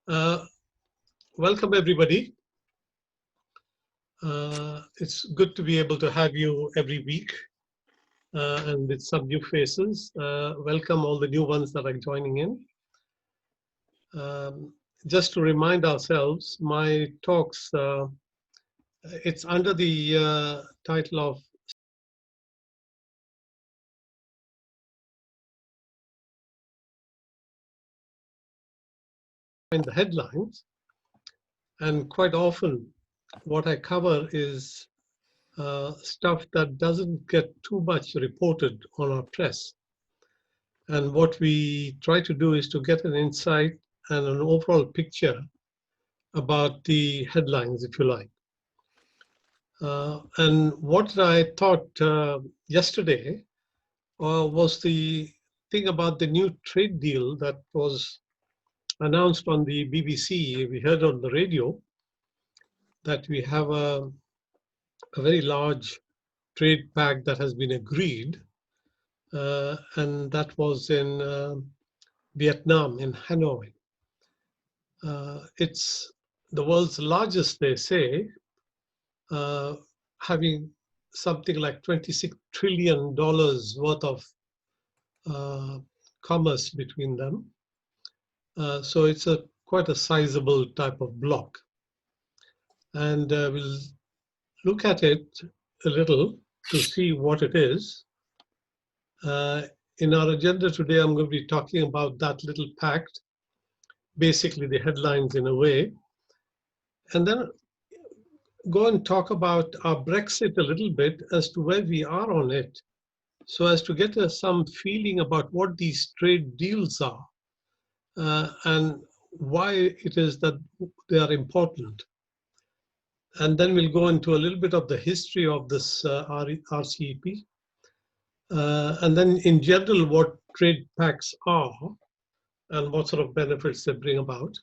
Uh, Welcome, everybody. It's good to be able to have you every week and with some new faces. Welcome all the new ones that are joining in. Just to remind ourselves, my talks, it's under the title of "Find the Headlines." And quite often, what I cover is stuff that doesn't get too much reported on our press. And what we try to do is to get an insight and an overall picture about the headlines, if you like. And what I thought yesterday was the thing about the new trade deal that was announced on the BBC. We heard on the radio that we have a very large trade pact that has been agreed, and that was in Vietnam, in Hanoi. It's the world's largest, they say, having something like $26 trillion worth of commerce between them. So it's quite a sizable type of block. And we'll look at it a little to see what it is. In our agenda today, I'm going to be talking about that little pact, basically the headlines in a way, and then go and talk about our Brexit a little bit as to where we are on it, so as to get some feeling about what these trade deals are and why it is that they are important. And then we'll go into a little bit of the history of this RCEP, and then in general what trade pacts are and what sort of benefits they bring about.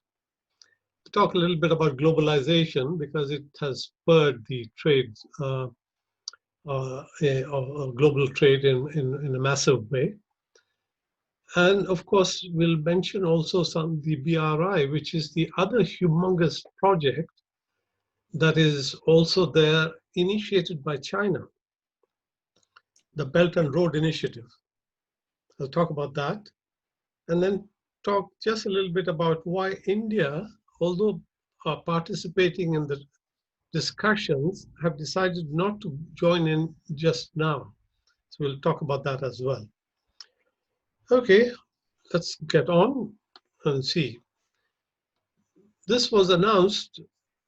Talk a little bit about globalization because it has spurred the trade, global trade in a massive way. And of course, we'll mention also the BRI, which is the other humongous project that is also there, initiated by China, the Belt and Road Initiative. I'll talk about that. And then talk just a little bit about why India, although participating in the discussions, have decided not to join in just now. So we'll talk about that as well. Okay, let's get on and see. This was announced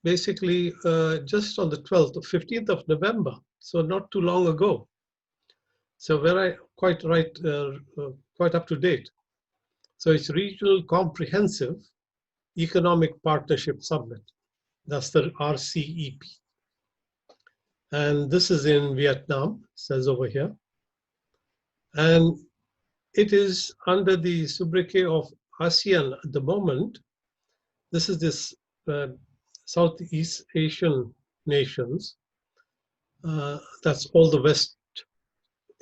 basically just on the 12th or 15th of November, so not too long ago. So very quite right, quite up to date. So it's Regional Comprehensive Economic Partnership Summit. That's the RCEP. And this is in Vietnam, says over here. And it is under the sobriquet of ASEAN at the moment. This is this Southeast Asian nations. That's all the West,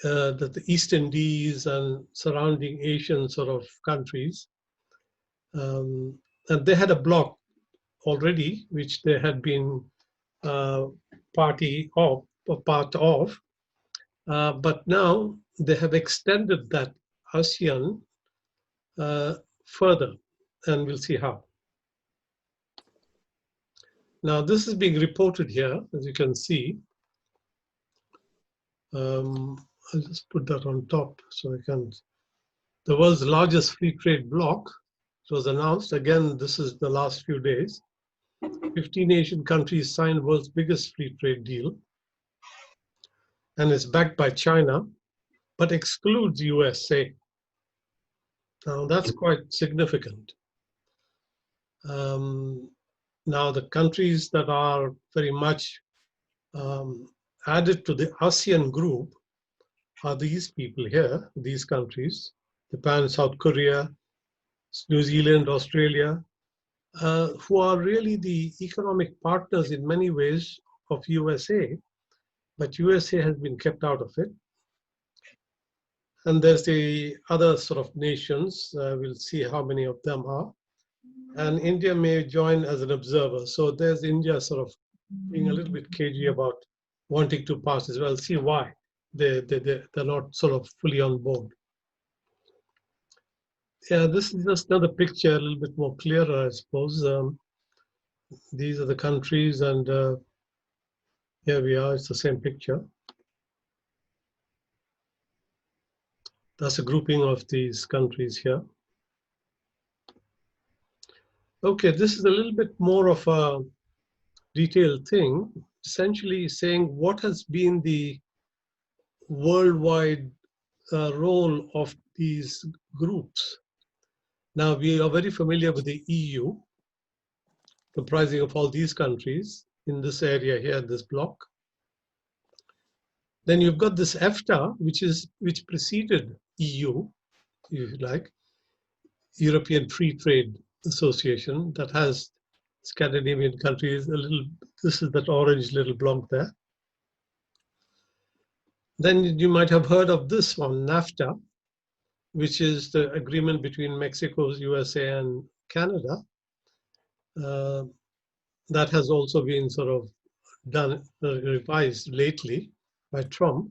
the East Indies and surrounding Asian sort of countries. And they had a bloc already, which they had been part of. But now they have extended that ASEAN further, and we'll see how. Now, this is being reported here, as you can see. I'll just put that on top so I can. The world's largest free trade bloc was announced. Again, this is the last few days. 15 Asian countries signed world's biggest free trade deal. And it's backed by China, but excludes USA. Now, that's quite significant. Now, the countries that are very much added to the ASEAN group are these people here, these countries, Japan, South Korea, New Zealand, Australia, who are really the economic partners in many ways of USA, but USA has been kept out of it. And there's the other sort of nations, we'll see how many of them are. and India may join as an observer. So there's India sort of being a little bit cagey about wanting to pass as well. See why they're not sort of fully on board. Yeah, this is just another picture, a little bit more clearer, I suppose. These are the countries, and here we are. It's the same picture. That's a grouping of these countries here. Okay, this is a little bit more of a detailed thing, essentially saying what has been the worldwide role of these groups. Now, we are very familiar with the EU, comprising of all these countries in this area here, this block. Then you've got this EFTA, which preceded EU, if you like, European Free Trade Association, that has Scandinavian countries, a little, this is that orange little block there. Then you might have heard of this one, NAFTA, which is the agreement between Mexico, USA, and Canada. That has also been sort of done, revised lately by Trump.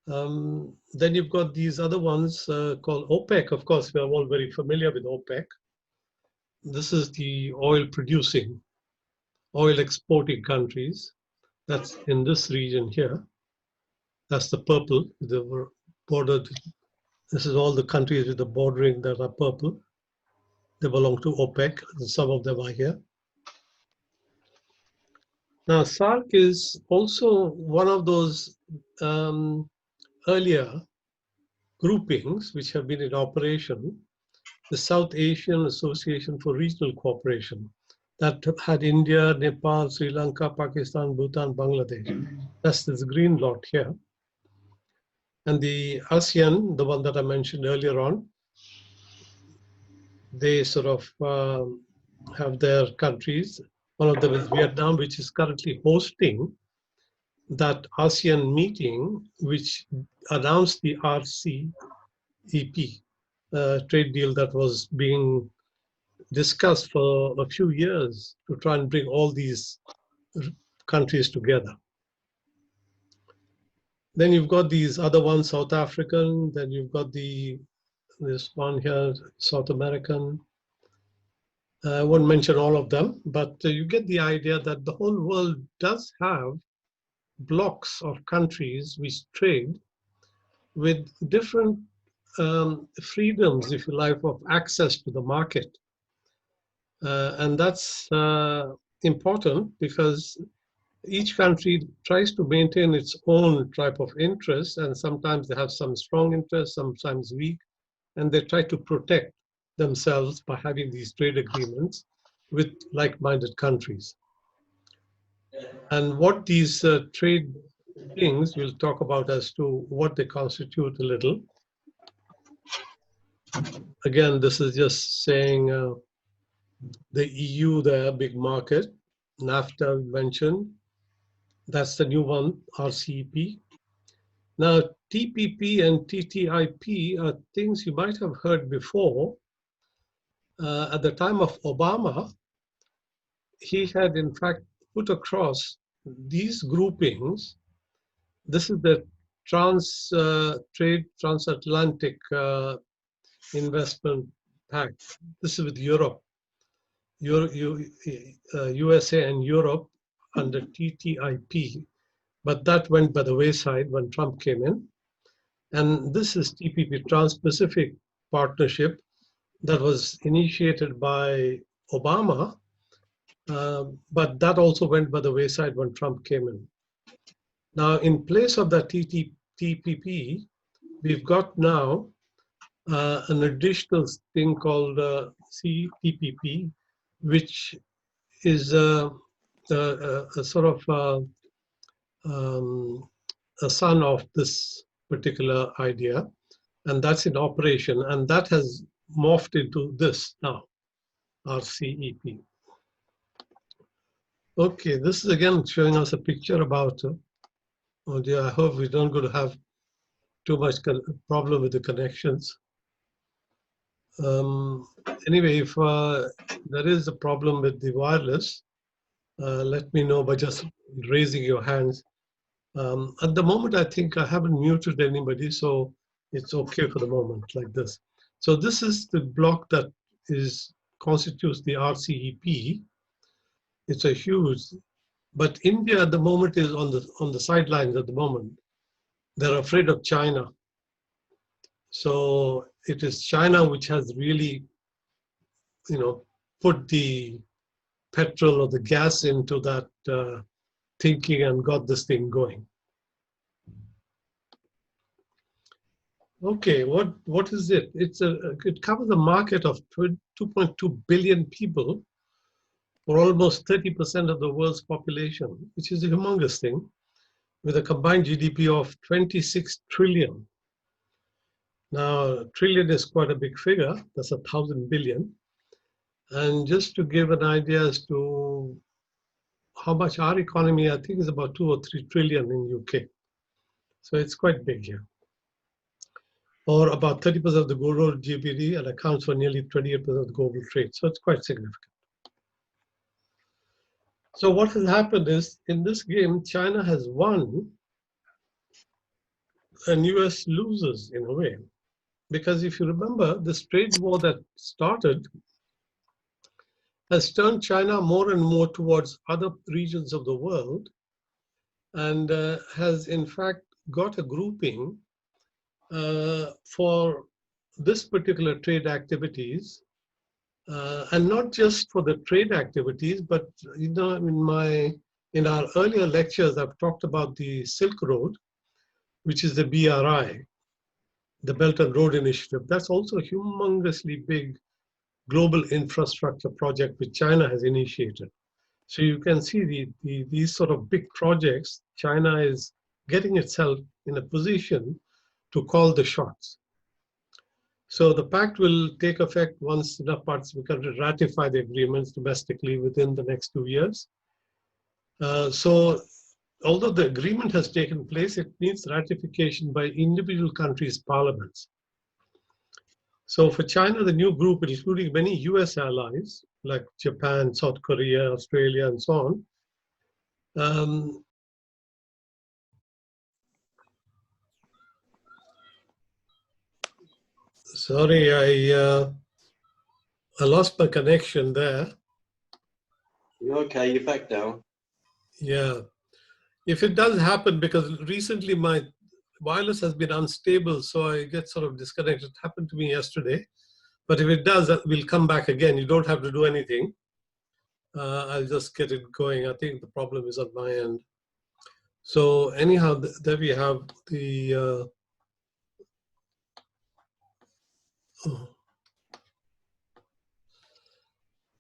Then you've got these other ones called OPEC. Of course, we are all very familiar with OPEC. This is the oil producing, oil exporting countries. That's in this region here. That's the purple, the bordered. This is all the countries with the bordering that are purple. They belong to OPEC, and some of them are here. Now, SARC is also one of those earlier groupings which have been in operation, the South Asian Association for Regional Cooperation, that had India, Nepal, Sri Lanka, Pakistan, Bhutan, Bangladesh. That's this green lot here. And the ASEAN, the one that I mentioned earlier on, they sort of have their countries. One of them is Vietnam, which is currently hosting that ASEAN meeting, which announced the RCEP trade deal that was being discussed for a few years to try and bring all these countries together. Then you've got these other ones, South African, then you've got this one here, South American. I won't mention all of them, but you get the idea that the whole world does have blocks of countries which trade with different freedoms, if you like, of access to the market. And that's important because each country tries to maintain its own type of interest, and sometimes they have some strong interests, sometimes weak, and they try to protect themselves by having these trade agreements with like-minded countries. And what these trade things we'll talk about as to what they constitute a little. Again, this is just saying the EU, the big market, NAFTA we mentioned, that's the new one, RCEP. Now, TPP and TTIP are things you might have heard before. At the time of Obama, he had in fact put across these groupings. This is the trade transatlantic investment pact. This is with Europe, USA and Europe under TTIP, but that went by the wayside when Trump came in. And this is TPP, Trans-Pacific Partnership, that was initiated by Obama, but that also went by the wayside when Trump came in. Now, in place of that TPP, we've got now an additional thing called CTPP, which is a sort of a son of this particular idea, and that's in operation, and that has morphed into this now, RCEP. Okay, this is again showing us a picture about, oh dear, I hope we don't going to have too much problem with the connections. Anyway, if there is a problem with the wireless, let me know by just raising your hands. At the moment, I think I haven't muted anybody, so it's okay for the moment like this. So this is the block that constitutes the RCEP. It's a huge, but India at the moment is on the sidelines at the moment. They're afraid of China. So it is China which has really, put the petrol or the gas into that thinking and got this thing going. Okay, what is it? It covers a market of 2.2 billion people, or almost 30% of the world's population, which is a humongous thing, with a combined GDP of 26 trillion. Now, trillion is quite a big figure. That's 1,000 billion. And just to give an idea as to how much our economy, I think, is about 2 or 3 trillion in UK. So it's quite big here. Or about 30% of the global GDP, and accounts for nearly 28% of the global trade. So it's quite significant. So what has happened is, in this game, China has won and US loses in a way. Because if you remember, this trade war that started has turned China more and more towards other regions of the world, and has in fact got a grouping for this particular trade activities, and not just for the trade activities, but in our earlier lectures, I've talked about the Silk Road, which is the BRI, the Belt and Road Initiative. That's also a humongously big global infrastructure project which China has initiated. So you can see these sort of big projects, China is getting itself in a position to call the shots. So the pact will take effect once enough participant countries ratify the agreements domestically within the next 2 years. So although the agreement has taken place, it needs ratification by individual countries' parliaments. So for China, the new group, including many US allies like Japan, South Korea, Australia, and so on, sorry, I lost my connection there. You're okay, you're back now. Yeah. If it does happen, because recently my wireless has been unstable, so I get sort of disconnected. It happened to me yesterday. But if it does, we'll come back again. You don't have to do anything. I'll just get it going. I think the problem is on my end. So anyhow, there we have the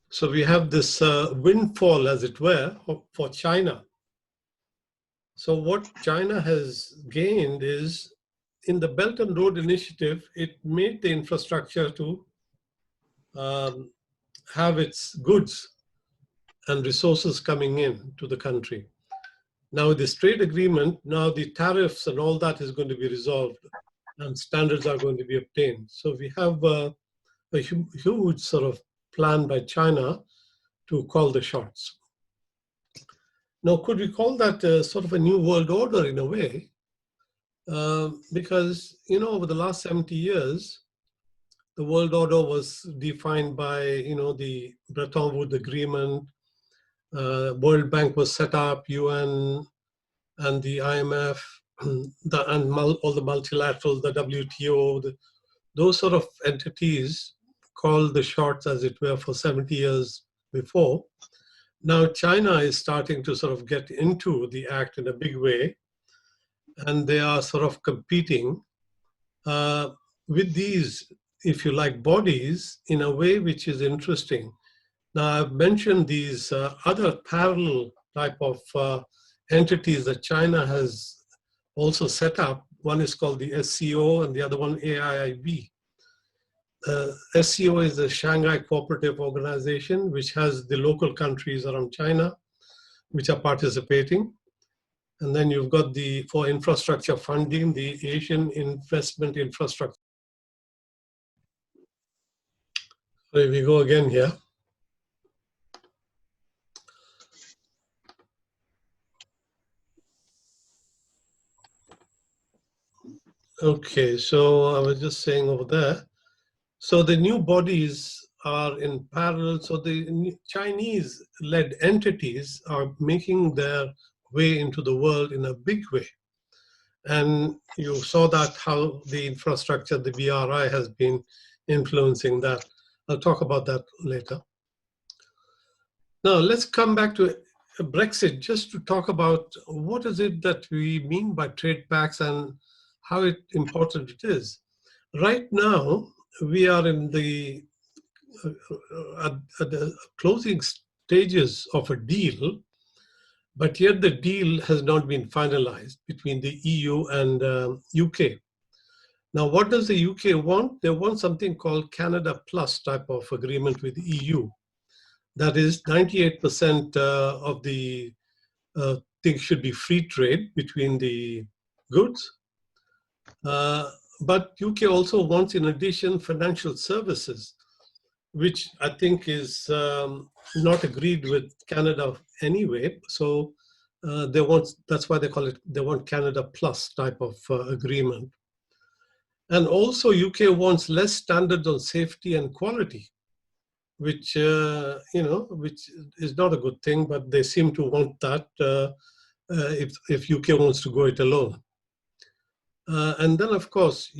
so we have this windfall, as it were, for China. So what China has gained is, in the Belt and Road Initiative, it made the infrastructure to have its goods and resources coming in to the country. Now, this trade agreement, now the tariffs and all that is going to be resolved, and standards are going to be obtained. So we have a huge sort of plan by China to call the shots. Now, could we call that sort of a new world order in a way? Because, over the last 70 years, the world order was defined by, the Bretton Woods Agreement. World Bank was set up, UN and the IMF, all the multilaterals, the WTO, those sort of entities called the shots, as it were, for 70 years before. Now China is starting to sort of get into the act in a big way, and they are sort of competing with these, if you like, bodies in a way which is interesting. Now, I've mentioned these other parallel type of entities that China has also set up. One is called the SCO and the other one AIIB. SCO is the Shanghai Cooperative Organization, which has the local countries around China, which are participating. And then you've got for infrastructure funding, the Asian Investment Infrastructure. Here we go again here. Okay, so I was just saying over there. So the new bodies are in parallel. So the Chinese-led entities are making their way into the world in a big way. And you saw that how the infrastructure, the BRI has been influencing that. I'll talk about that later. Now let's come back to Brexit just to talk about what is it that we mean by trade pacts and how important it is. Right now, we are in the at the closing stages of a deal, but yet the deal has not been finalized between the EU and UK. Now, what does the UK want? They want something called Canada Plus type of agreement with the EU. That is 98% of the thing should be free trade between the goods. But UK also wants, in addition, financial services, which I think is not agreed with Canada anyway. So they want, that's why they call it, they want Canada Plus type of agreement. And also UK wants less standards on safety and quality, which, which is not a good thing, but they seem to want that if UK wants to go it alone. And then, of course,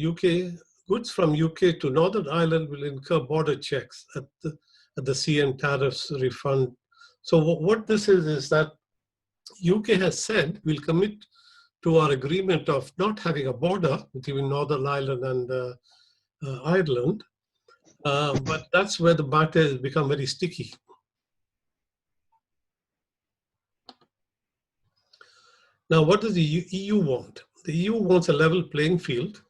goods from UK to Northern Ireland will incur border checks at the CN tariffs refund. So what this is that UK has said we'll commit to our agreement of not having a border between Northern Ireland and Ireland, but that's where the matter has become very sticky. Now, what does the EU want? The EU wants a level playing field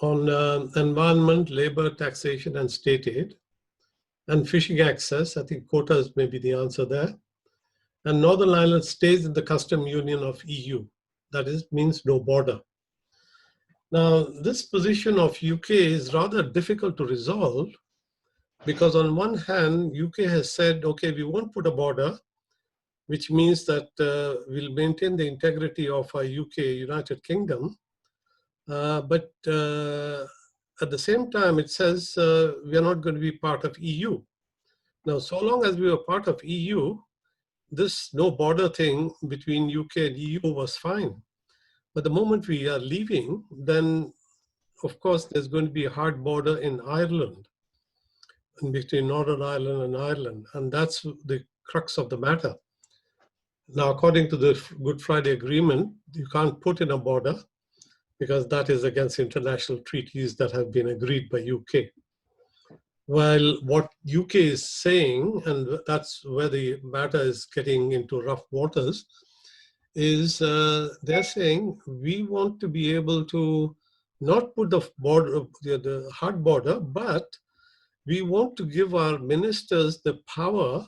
on environment, labor, taxation, and state aid, and fishing access. I think quotas may be the answer there. And Northern Ireland stays in the custom union of EU. That is, means no border. Now, this position of UK is rather difficult to resolve because on one hand, UK has said, okay, we won't put a border, which means that we'll maintain the integrity of our UK, United Kingdom. But at the same time, it says we are not going to be part of EU. Now, so long as we were part of EU, this no border thing between UK and EU was fine. But the moment we are leaving, then of course there's going to be a hard border in Ireland, in between Northern Ireland and Ireland. And that's the crux of the matter. Now, according to the Good Friday Agreement, you can't put in a border because that is against international treaties that have been agreed by UK. While what UK is saying, and that's where the matter is getting into rough waters, is they're saying we want to be able to not put the border, the hard border, but we want to give our ministers the power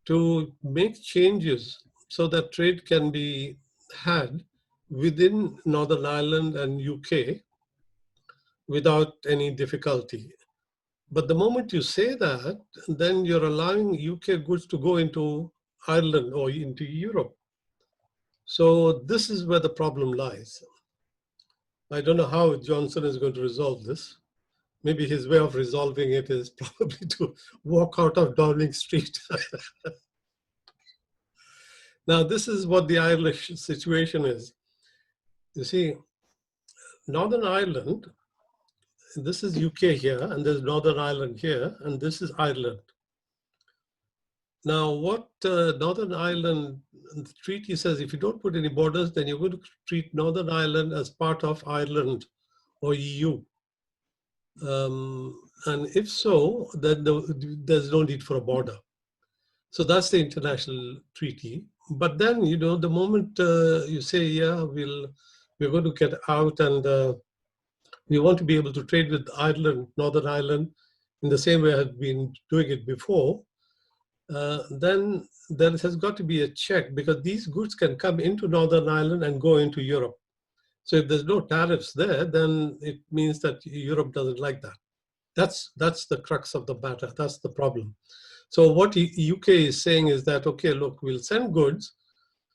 to make changes so that trade can be had within Northern Ireland and UK without any difficulty. But the moment you say that, then you're allowing UK goods to go into Ireland or into Europe. So this is where the problem lies. I don't know how Johnson is going to resolve this. Maybe his way of resolving it is probably to walk out of Downing Street. Now, this is what the Irish situation is. You see, Northern Ireland, this is UK here, and there's Northern Ireland here, and this is Ireland. Now, what Northern Ireland the treaty says, if you don't put any borders, then you're going to treat Northern Ireland as part of Ireland or EU. And if so, then there's no need for a border. So that's the international treaty. But then, the moment you say, yeah, we're going to get out and we want to be able to trade with Ireland, Northern Ireland, in the same way I had been doing it before, then there has got to be a check because these goods can come into Northern Ireland and go into Europe. So if there's no tariffs there, then it means that Europe doesn't like that. That's the crux of the matter. That's the problem. So what UK is saying is that, okay, look, we'll send goods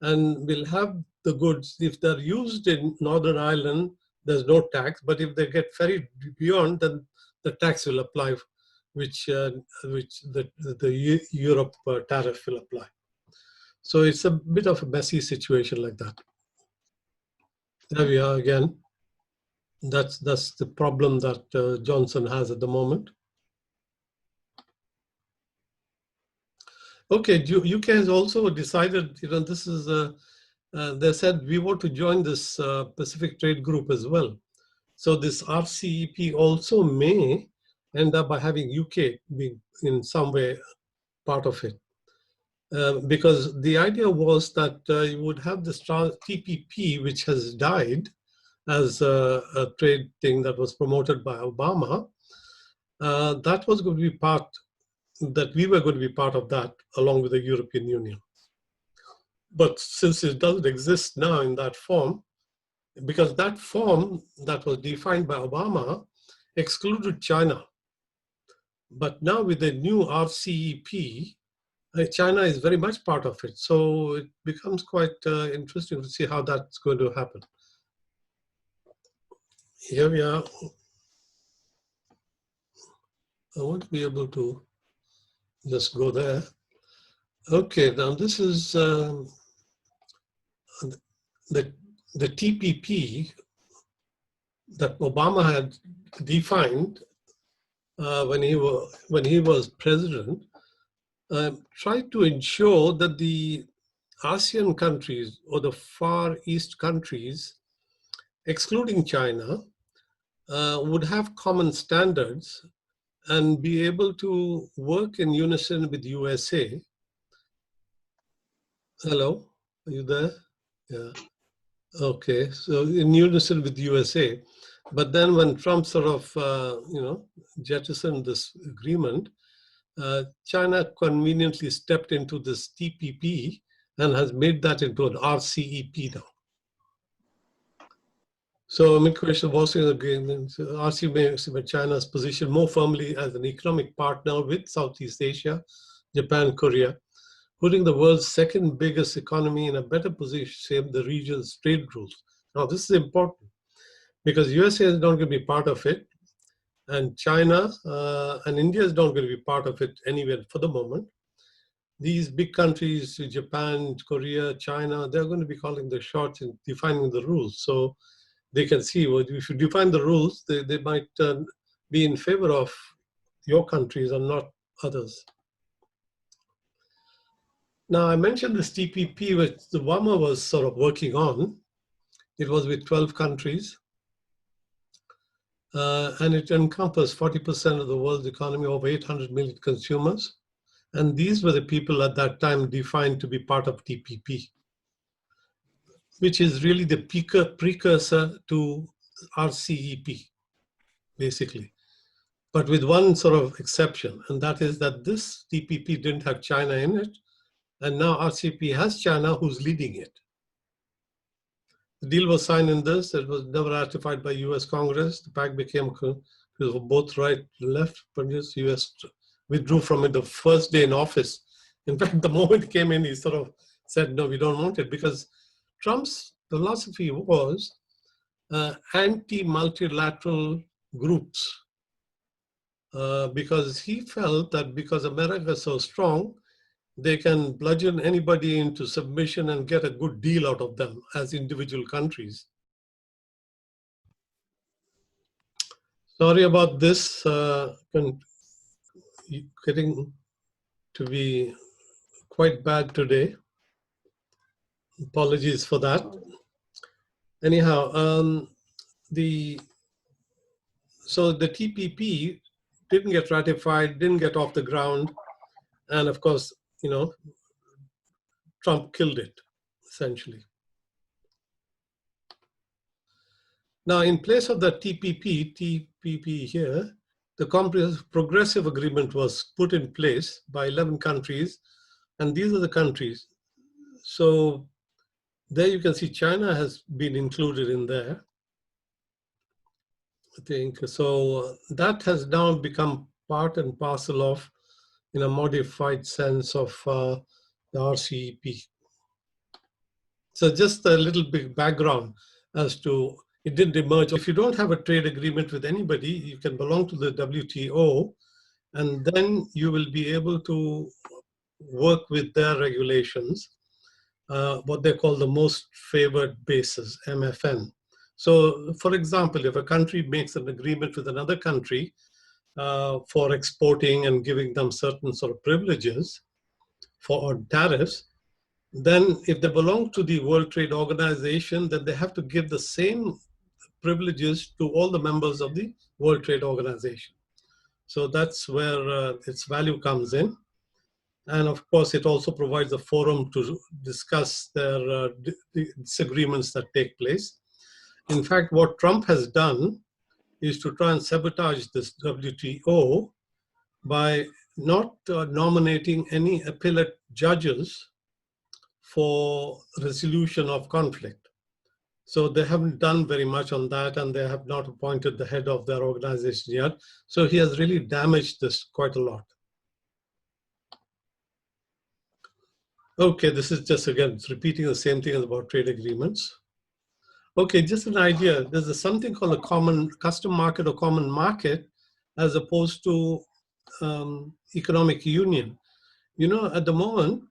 and we'll have the goods. If they're used in Northern Ireland, there's no tax. But if they get ferried beyond, then the tax will apply, which the Europe tariff will apply. So it's a bit of a messy situation like that. There we are again. That's the problem that Johnson has at the moment. Okay, UK has also decided, this is, they said we want to join this Pacific Trade Group as well. So this RCEP also may end up by having UK being in some way part of it. Because the idea was that you would have this TPP, which has died as a trade thing that was promoted by Obama. That was going to be that we were going to be part of that along with the European Union. But since it doesn't exist now in that form, because that form that was defined by Obama excluded China. But now with the new RCEP, China is very much part of it. So it becomes quite interesting to see how that's going to happen. Here we are. I won't be able to just go there. Okay, now this is the TPP that Obama had defined when he was president. Tried to ensure that the ASEAN countries or the Far East countries, excluding China, would have common standards and be able to work in unison with USA. Hello, are you there? Yeah. Okay, so in unison with USA. But then when Trump sort of, jettisoned this agreement, China conveniently stepped into this TPP and has made that into an RCEP now. So immigration Washington agreement, RCEP makes China's position more firmly as an economic partner with Southeast Asia, Japan, Korea, putting the world's second biggest economy in a better position to shape the region's trade rules. Now this is important because USA is not going to be part of it, and China and India is not going to be part of it anywhere for the moment. These big countries, Japan, Korea, China, they're going to be calling the shots in defining the rules. So they can see, well, if you define the rules, they might be in favor of your countries and not others. Now, I mentioned this TPP, which Obama was sort of working on. It was with 12 countries. And it encompassed 40% of the world's economy, over 800 million consumers. And these were the people at that time defined to be part of TPP, which is really the precursor to RCEP, basically. But with one sort of exception, and that is that this TPP didn't have China in it, and now RCEP has China who's leading it. The deal was signed in this, it was never ratified by US Congress. The pact became both right and left, but the US withdrew from it the first day in office. In fact, the moment he came in, he sort of said, no, we don't want it, because Trump's philosophy was anti-multilateral groups, because he felt that because America is so strong, they can bludgeon anybody into submission and get a good deal out of them as individual countries. Sorry about this, getting to be quite bad today. Apologies for that. Anyhow, so the TPP didn't get ratified, didn't get off the ground, and of course, Trump killed it, essentially. Now, in place of the TPP here, the progressive agreement was put in place by 11 countries, and these are the countries. So there you can see China has been included in there. I think. So that has now become part and parcel of, in a modified sense, of the RCEP. So just a little bit background as to it didn't emerge. If you don't have a trade agreement with anybody, you can belong to the WTO, and then you will be able to work with their regulations, what they call the most favored basis, MFN. So, for example, if a country makes an agreement with another country for exporting and giving them certain sort of privileges for tariffs, then if they belong to the World Trade Organization, then they have to give the same privileges to all the members of the World Trade Organization. So that's where its value comes in. And of course, it also provides a forum to discuss their disagreements that take place. In fact, what Trump has done is to try and sabotage this WTO by not nominating any appellate judges for resolution of conflict. So they haven't done very much on that, and they have not appointed the head of their organization yet. So he has really damaged this quite a lot. Okay, this is just, again, repeating the same thing about trade agreements. Okay, just an idea. There's something called a common custom market or common market as opposed to economic union. You know, at the moment,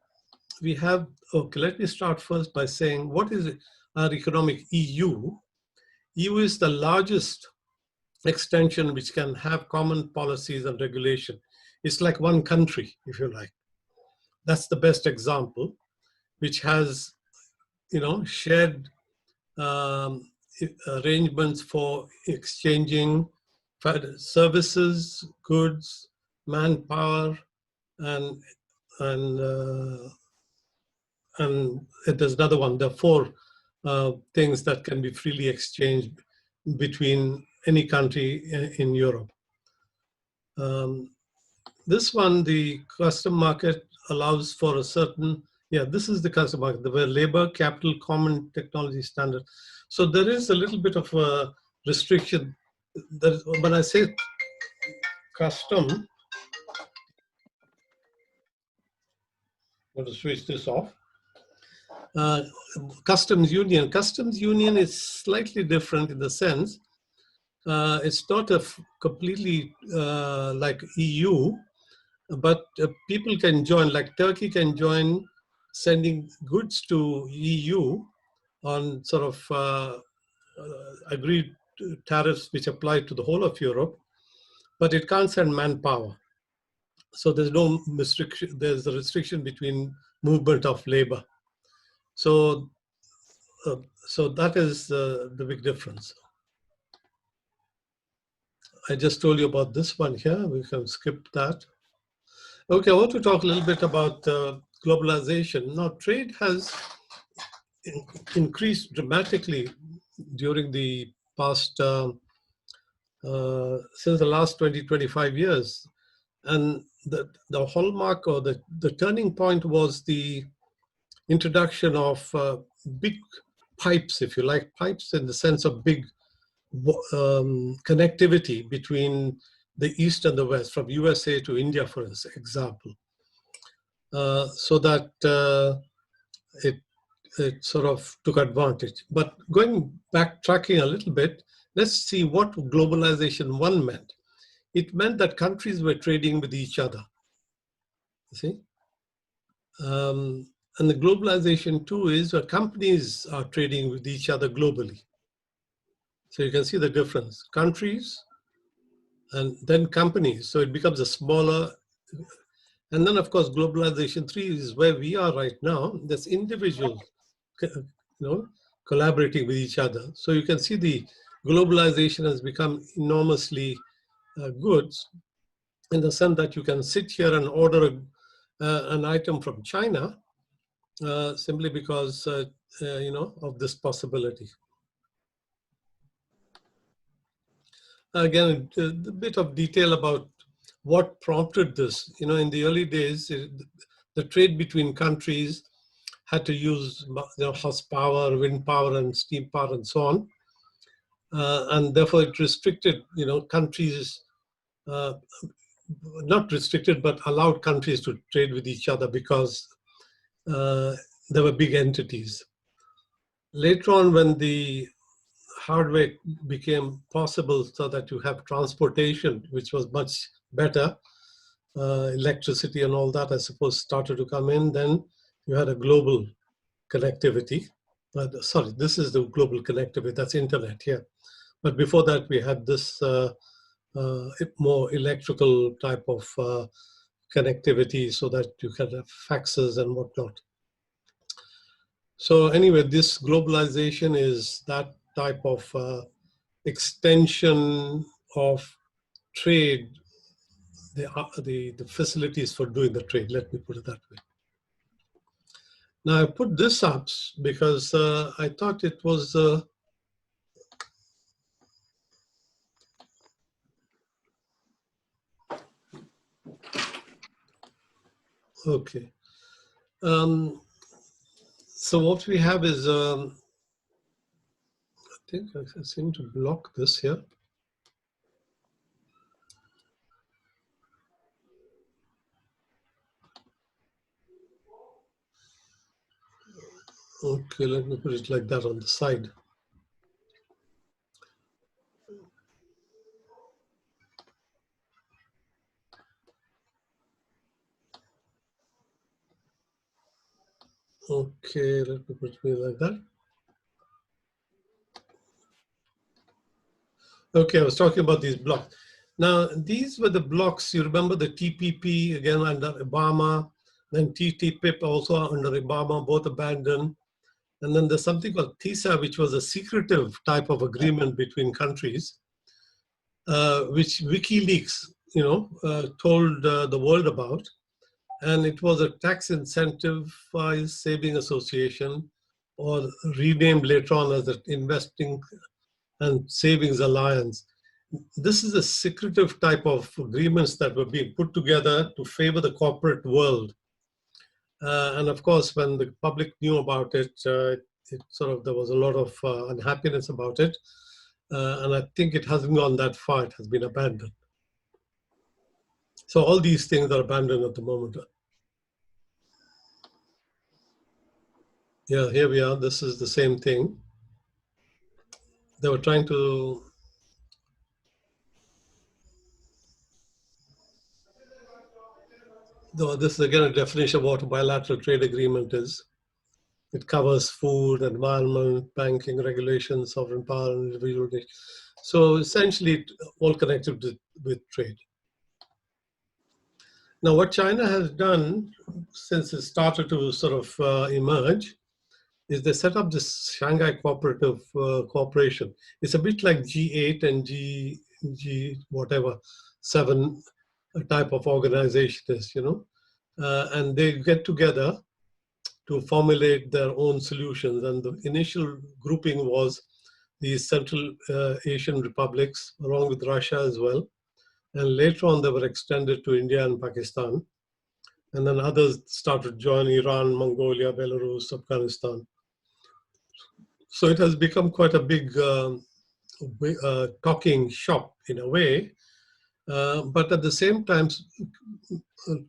we have, okay, let me start first by saying, what is our economic EU? EU is the largest extension which can have common policies and regulation. It's like one country, if you like. That's the best example, which has, you know, shared arrangements for exchanging services, goods, manpower, and there's another one. There are four things that can be freely exchanged between any country in Europe. This one, the custom market allows for a certain, yeah, this is the custom market, where labor, capital, common technology standard. So there is a little bit of a restriction. When I say custom, I'm going to switch this off. Customs union is slightly different in the sense it's not a completely like EU, but people can join, like Turkey can join sending goods to EU on sort of agreed tariffs which apply to the whole of Europe, but it can't send manpower. So there's no restriction, there's a restriction between movement of labor. So, so that is the big difference. I just told you about this one here. We can skip that. Okay, I want to talk a little bit about globalization. Now, trade has increased dramatically during the past, since the last 20, 25 years. And the hallmark or the turning point was the introduction of big pipes, if you like, pipes in the sense of big connectivity between the East and the West, from USA to India, for example, so that it sort of took advantage. But backtracking a little bit, let's see what globalization one meant. It meant that countries were trading with each other, you see? And the globalization two is where companies are trading with each other globally. So you can see the difference. Countries and then companies. So it becomes a smaller. And then, of course, globalization three is where we are right now. There's individuals, you know, collaborating with each other. So you can see the globalization has become enormously good in the sense that you can sit here and order an item from China simply because, you know, of this possibility. Again, a bit of detail about what prompted this. You know, in the early days, the trade between countries had to use, you know, horsepower, wind power, and steam power, and so on. and therefore it restricted, countries, not restricted, but allowed countries to trade with each other because there were big entities. Later on, when the hardware became possible so that you have transportation, which was much better, electricity and all that, I suppose, started to come in, then you had a global connectivity. Sorry, this is the global connectivity, that's internet here. But before that, we had this more electrical type of connectivity so that you can have faxes and whatnot. So anyway, this globalization is that type of extension of trade, the facilities for doing the trade, let me put it that way. Now I put this up because I thought it was okay. So what we have is, I think I seem to block this here. Okay, let me put it like that on the side. Okay, let me put it like that. Okay, I was talking about these blocks. Now, these were the blocks, you remember the TPP, again under Obama, then TPP also under Obama, both abandoned. And then there's something called TISA, which was a secretive type of agreement between countries, which WikiLeaks, told the world about. And it was a tax incentivized saving association, or renamed later on as the Investing and Savings Alliance. This is a secretive type of agreements that were being put together to favor the corporate world. And of course, when the public knew about it, there was a lot of unhappiness about it. And I think it hasn't gone that far, it has been abandoned. So all these things are abandoned at the moment. Yeah, here we are. This is the same thing. They were trying to this is again a definition of what a bilateral trade agreement is. It covers food, environment, banking, regulation, sovereign power, and individual. So essentially, all connected with trade. Now, what China has done since it started to sort of emerge is they set up this Shanghai Cooperative Cooperation. It's a bit like G8 and G whatever 7 type of organization is, and they get together to formulate their own solutions. And the initial grouping was the Central Asian republics, along with Russia as well. And later on, they were extended to India and Pakistan. And then others started joining Iran, Mongolia, Belarus, Afghanistan. So it has become quite a big talking shop in a way, but at the same time,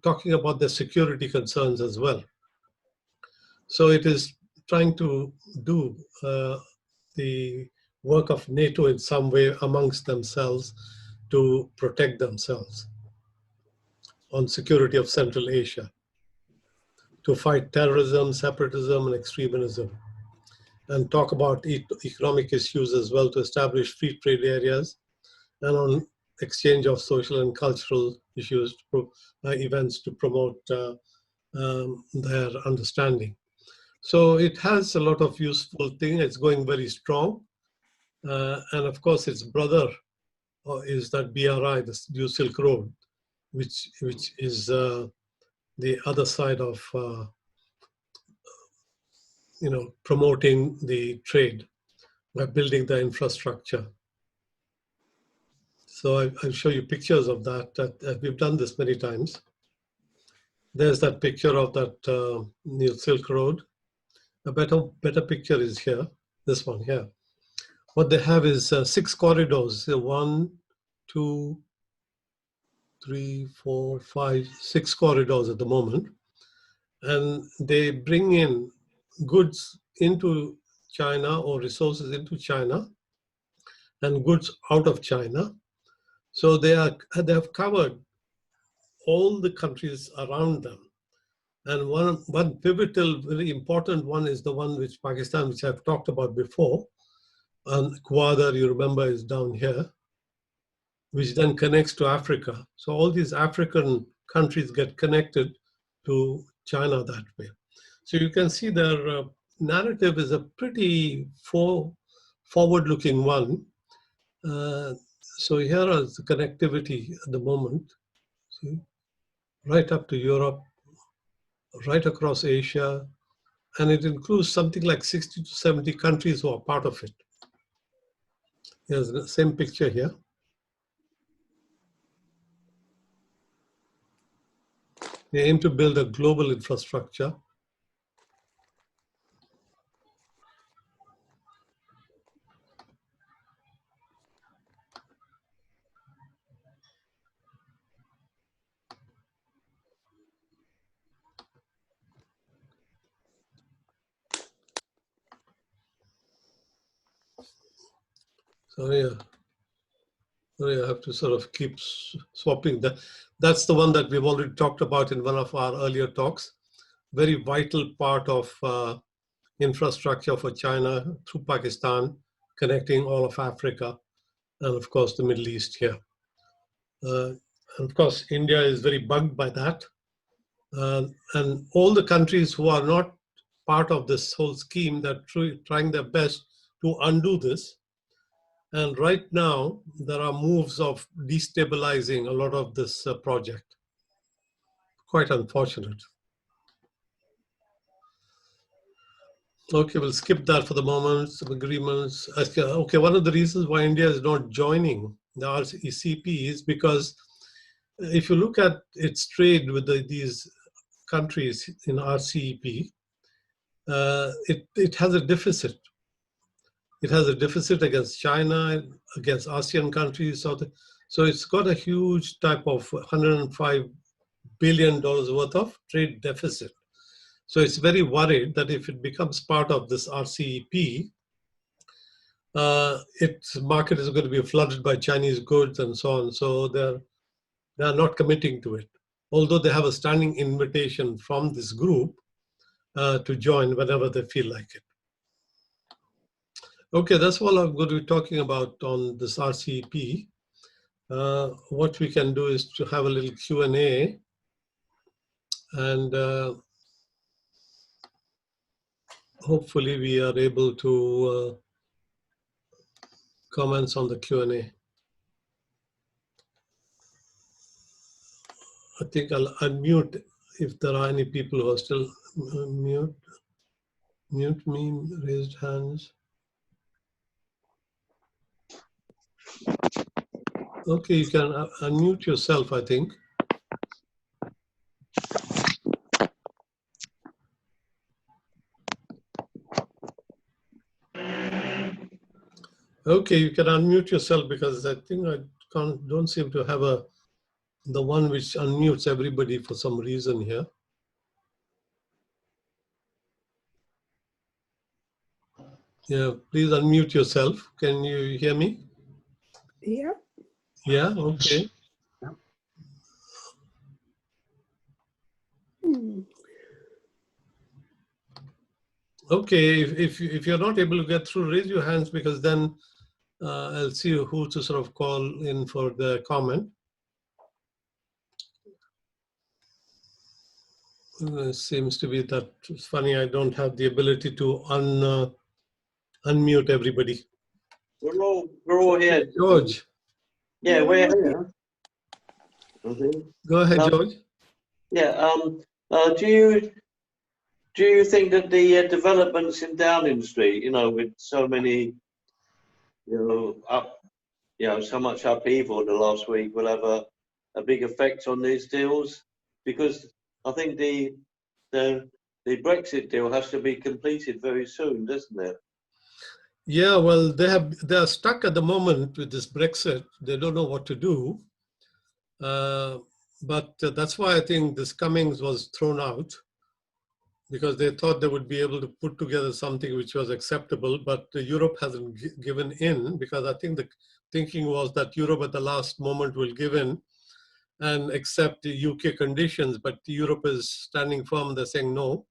talking about the security concerns as well. So it is trying to do the work of NATO in some way amongst themselves to protect themselves on security of Central Asia, to fight terrorism, separatism, and extremism, and talk about economic issues as well, to establish free trade areas, and on exchange of social and cultural issues, events to promote their understanding. So it has a lot of useful things. It's going very strong. And of course, its brother is that BRI, the New Silk Road, which is the other side of promoting the trade by building the infrastructure. So I'll show you pictures of that. We've done this many times. There's that picture of that New Silk Road. A better picture is here, this one here. what they have is 6 corridors. 1, 2, 3, 4, 5, 6 corridors at the moment. And they bring in goods into China or resources into China and goods out of China. So they have covered all the countries around them. And one pivotal, very important one is the one which Pakistan, which I've talked about before. And Gwadar, you remember, is down here, which then connects to Africa. So all these African countries get connected to China that way. So you can see their narrative is a pretty forward-looking one. So here is the connectivity at the moment. See, right up to Europe, right across Asia, and it includes something like 60 to 70 countries who are part of it. Here's the same picture here. They aim to build a global infrastructure. Sorry, I have to sort of keep swapping that. That's the one that we've already talked about in one of our earlier talks. Very vital part of infrastructure for China through Pakistan, connecting all of Africa, and of course the Middle East here. And of course, India is very bugged by that. And all the countries who are not part of this whole scheme, they're trying their best to undo this. And right now, there are moves of destabilizing a lot of this project. Quite unfortunate. Okay, we'll skip that for the moment. Some agreements. Okay, one of the reasons why India is not joining the RCEP is because if you look at its trade with these countries in RCEP, it has a deficit. It has a deficit against China, against ASEAN countries. So it's got a huge type of $105 billion worth of trade deficit. So it's very worried that if it becomes part of this RCEP, its market is going to be flooded by Chinese goods and so on. So they're not committing to it, although they have a standing invitation from this group to join whenever they feel like it. Okay, that's all I'm going to be talking about on this RCEP. What we can do is to have a little Q&A, and hopefully we are able to comments on the Q&A. I think I'll unmute if there are any people who are still mute me, raised hands. Okay, you can unmute yourself, I think. Okay, you can unmute yourself because I think I don't seem to have the one which unmutes everybody for some reason here. Yeah, please unmute yourself. Can you hear me? Yeah. Yeah, okay. Okay, if you're not able to get through, raise your hands because then I'll see who to sort of call in for the comment. It seems to be that it's funny, I don't have the ability to unmute everybody. We're all here. George. Yeah, we're here. Go ahead, George. Yeah. Do you think that the developments in Downing Street, with so many, so much upheaval the last week, will have a big effect on these deals? Because I think the Brexit deal has to be completed very soon, doesn't it? Yeah, well, they are stuck at the moment with this Brexit. They don't know what to do. But that's why I think this Cummings was thrown out, because they thought they would be able to put together something which was acceptable, but Europe hasn't given in, because I think the thinking was that Europe at the last moment will give in and accept the UK conditions, but Europe is standing firm. They're saying no.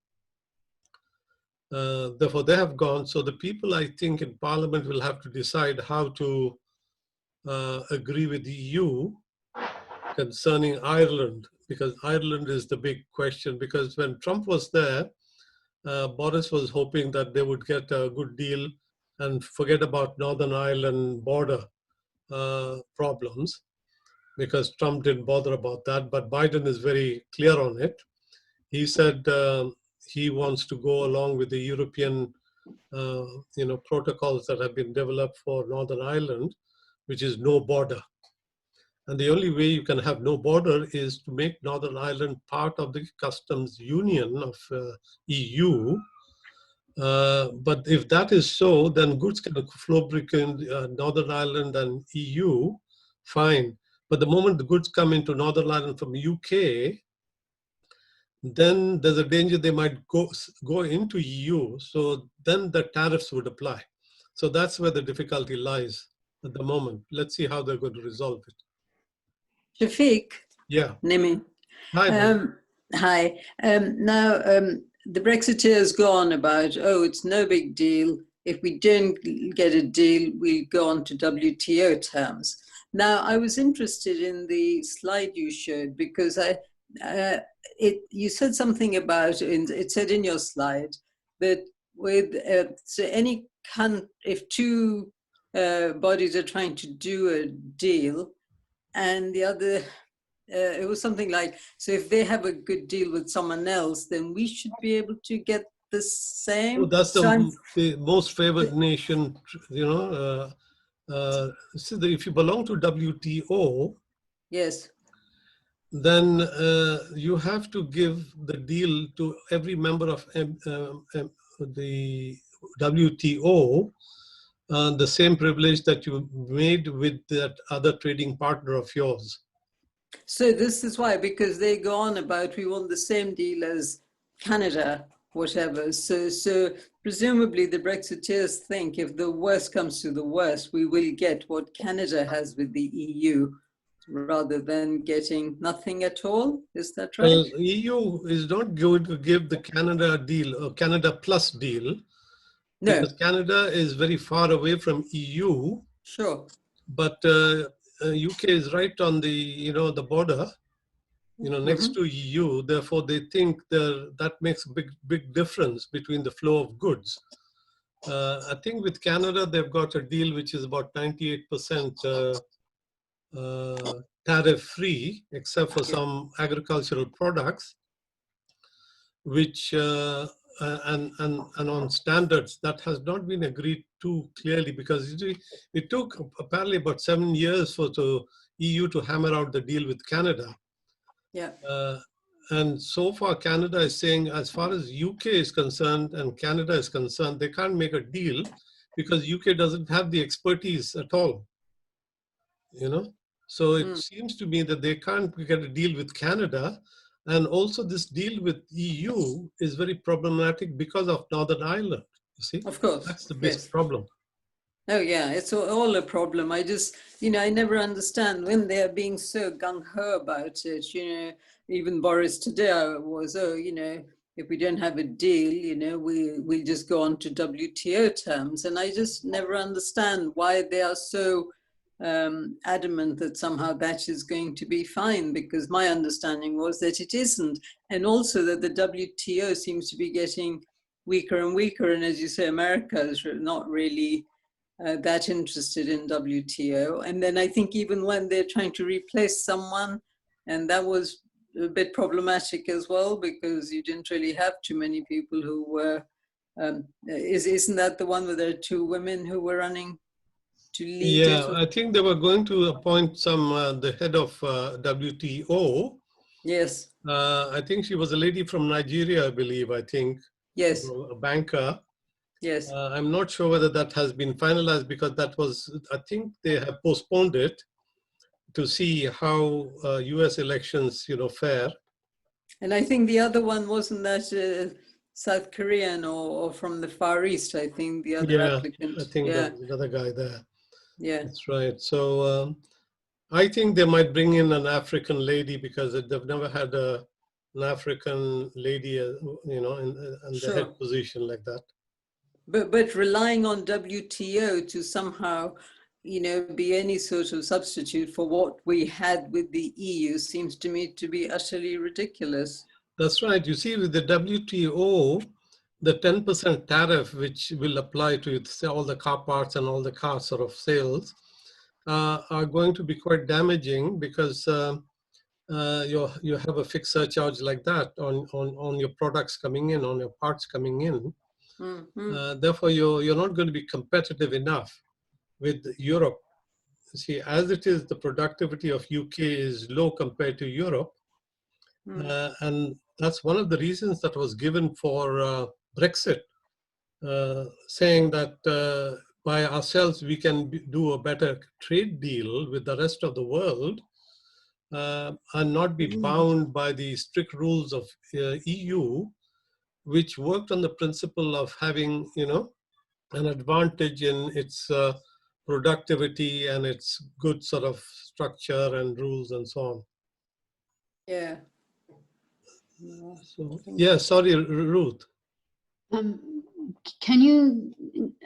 Therefore, they have gone. So the people, I think, in Parliament will have to decide how to agree with the EU concerning Ireland, because Ireland is the big question. Because when Trump was there, Boris was hoping that they would get a good deal and forget about Northern Ireland border problems, because Trump didn't bother about that. But Biden is very clear on it. He said he wants to go along with the European protocols that have been developed for Northern Ireland, which is no border. And the only way you can have no border is to make Northern Ireland part of the customs union of EU. But if that is so, then goods can flow between Northern Ireland and EU, fine. But the moment the goods come into Northern Ireland from UK, then there's a danger they might go into EU. So then the tariffs would apply. So that's where the difficulty lies at the moment. Let's see how they're going to resolve it. Shafiq. Yeah. Nimi. Hi. Hi. Now, the Brexiteers go on about, oh, it's no big deal. If we don't get a deal, we'll go on to WTO terms. Now, I was interested in the slide you showed, because you said something about, it said in your slide that with if two bodies are trying to do a deal, and the other, it was something like, so if they have a good deal with someone else, then we should be able to get the same. Oh, that's the most favored nation, so if you belong to WTO, yes, then you have to give the deal to every member of the WTO, the same privilege that you made with that other trading partner of yours. So this is why, because they go on about, we want the same deal as Canada, whatever. So presumably the Brexiteers think if the worst comes to the worst, we will get what Canada has with the EU, rather than getting nothing at all. Is that right? Well, EU is not going to give the Canada deal or Canada plus deal, No. because Canada is very far away from EU. Sure. But UK is right on the the border, next to EU. Therefore, they think that makes a big difference between the flow of goods. I think with Canada, they've got a deal which is about 98% tariff-free, except for some agricultural products, which and on standards that has not been agreed to clearly, because it took apparently about 7 years for the EU to hammer out the deal with Canada. Yeah. And so far, Canada is saying, as far as UK is concerned and Canada is concerned, they can't make a deal because UK doesn't have the expertise at all. So it seems to me that they can't get a deal with Canada. And also this deal with EU is very problematic because of Northern Ireland, you see? Of course. That's the big problem. Oh yeah, it's all a problem. I just, I never understand when they're being so gung-ho about it. Even Boris today was, if we don't have a deal, we'll just go on to WTO terms. And I just never understand why they are so adamant that somehow that is going to be fine, because my understanding was that it isn't. And also that the WTO seems to be getting weaker and weaker. And as you say, America is not really that interested in WTO. And then I think even when they're trying to replace someone, and that was a bit problematic as well, because you didn't really have too many people who were, isn't that the one where there are two women who were running to lead it? Yeah, I think they were going to appoint the head of WTO. Yes. I think she was a lady from Nigeria, I believe, Yes. a banker. Yes. I'm not sure whether that has been finalized because that was, I think they have postponed it to see how US elections, fare. And I think the other one wasn't that South Korean or from the Far East, I think the other Yeah, applicant. I think there Yeah, was another guy there. yeah. That's right. So I think they might bring in an African lady because they've never had an African lady, in the head Sure. position like that. But relying on WTO to somehow, be any sort of substitute for what we had with the EU seems to me to be utterly ridiculous. That's right. You see, with the WTO, the 10% tariff, which will apply to say, all the car parts and all the car sort of sales, are going to be quite damaging because you have a fixed surcharge like that on your products coming in, on your parts coming in. Mm-hmm. Therefore, you're not going to be competitive enough with Europe. See, as it is, the productivity of UK is low compared to Europe. And that's one of the reasons that was given for Brexit, saying that by ourselves we can do a better trade deal with the rest of the world and not be bound by the strict rules of EU, which worked on the principle of having, an advantage in its productivity and its good sort of structure and rules and so on. Yeah. So, yeah, sorry, Ruth. Can you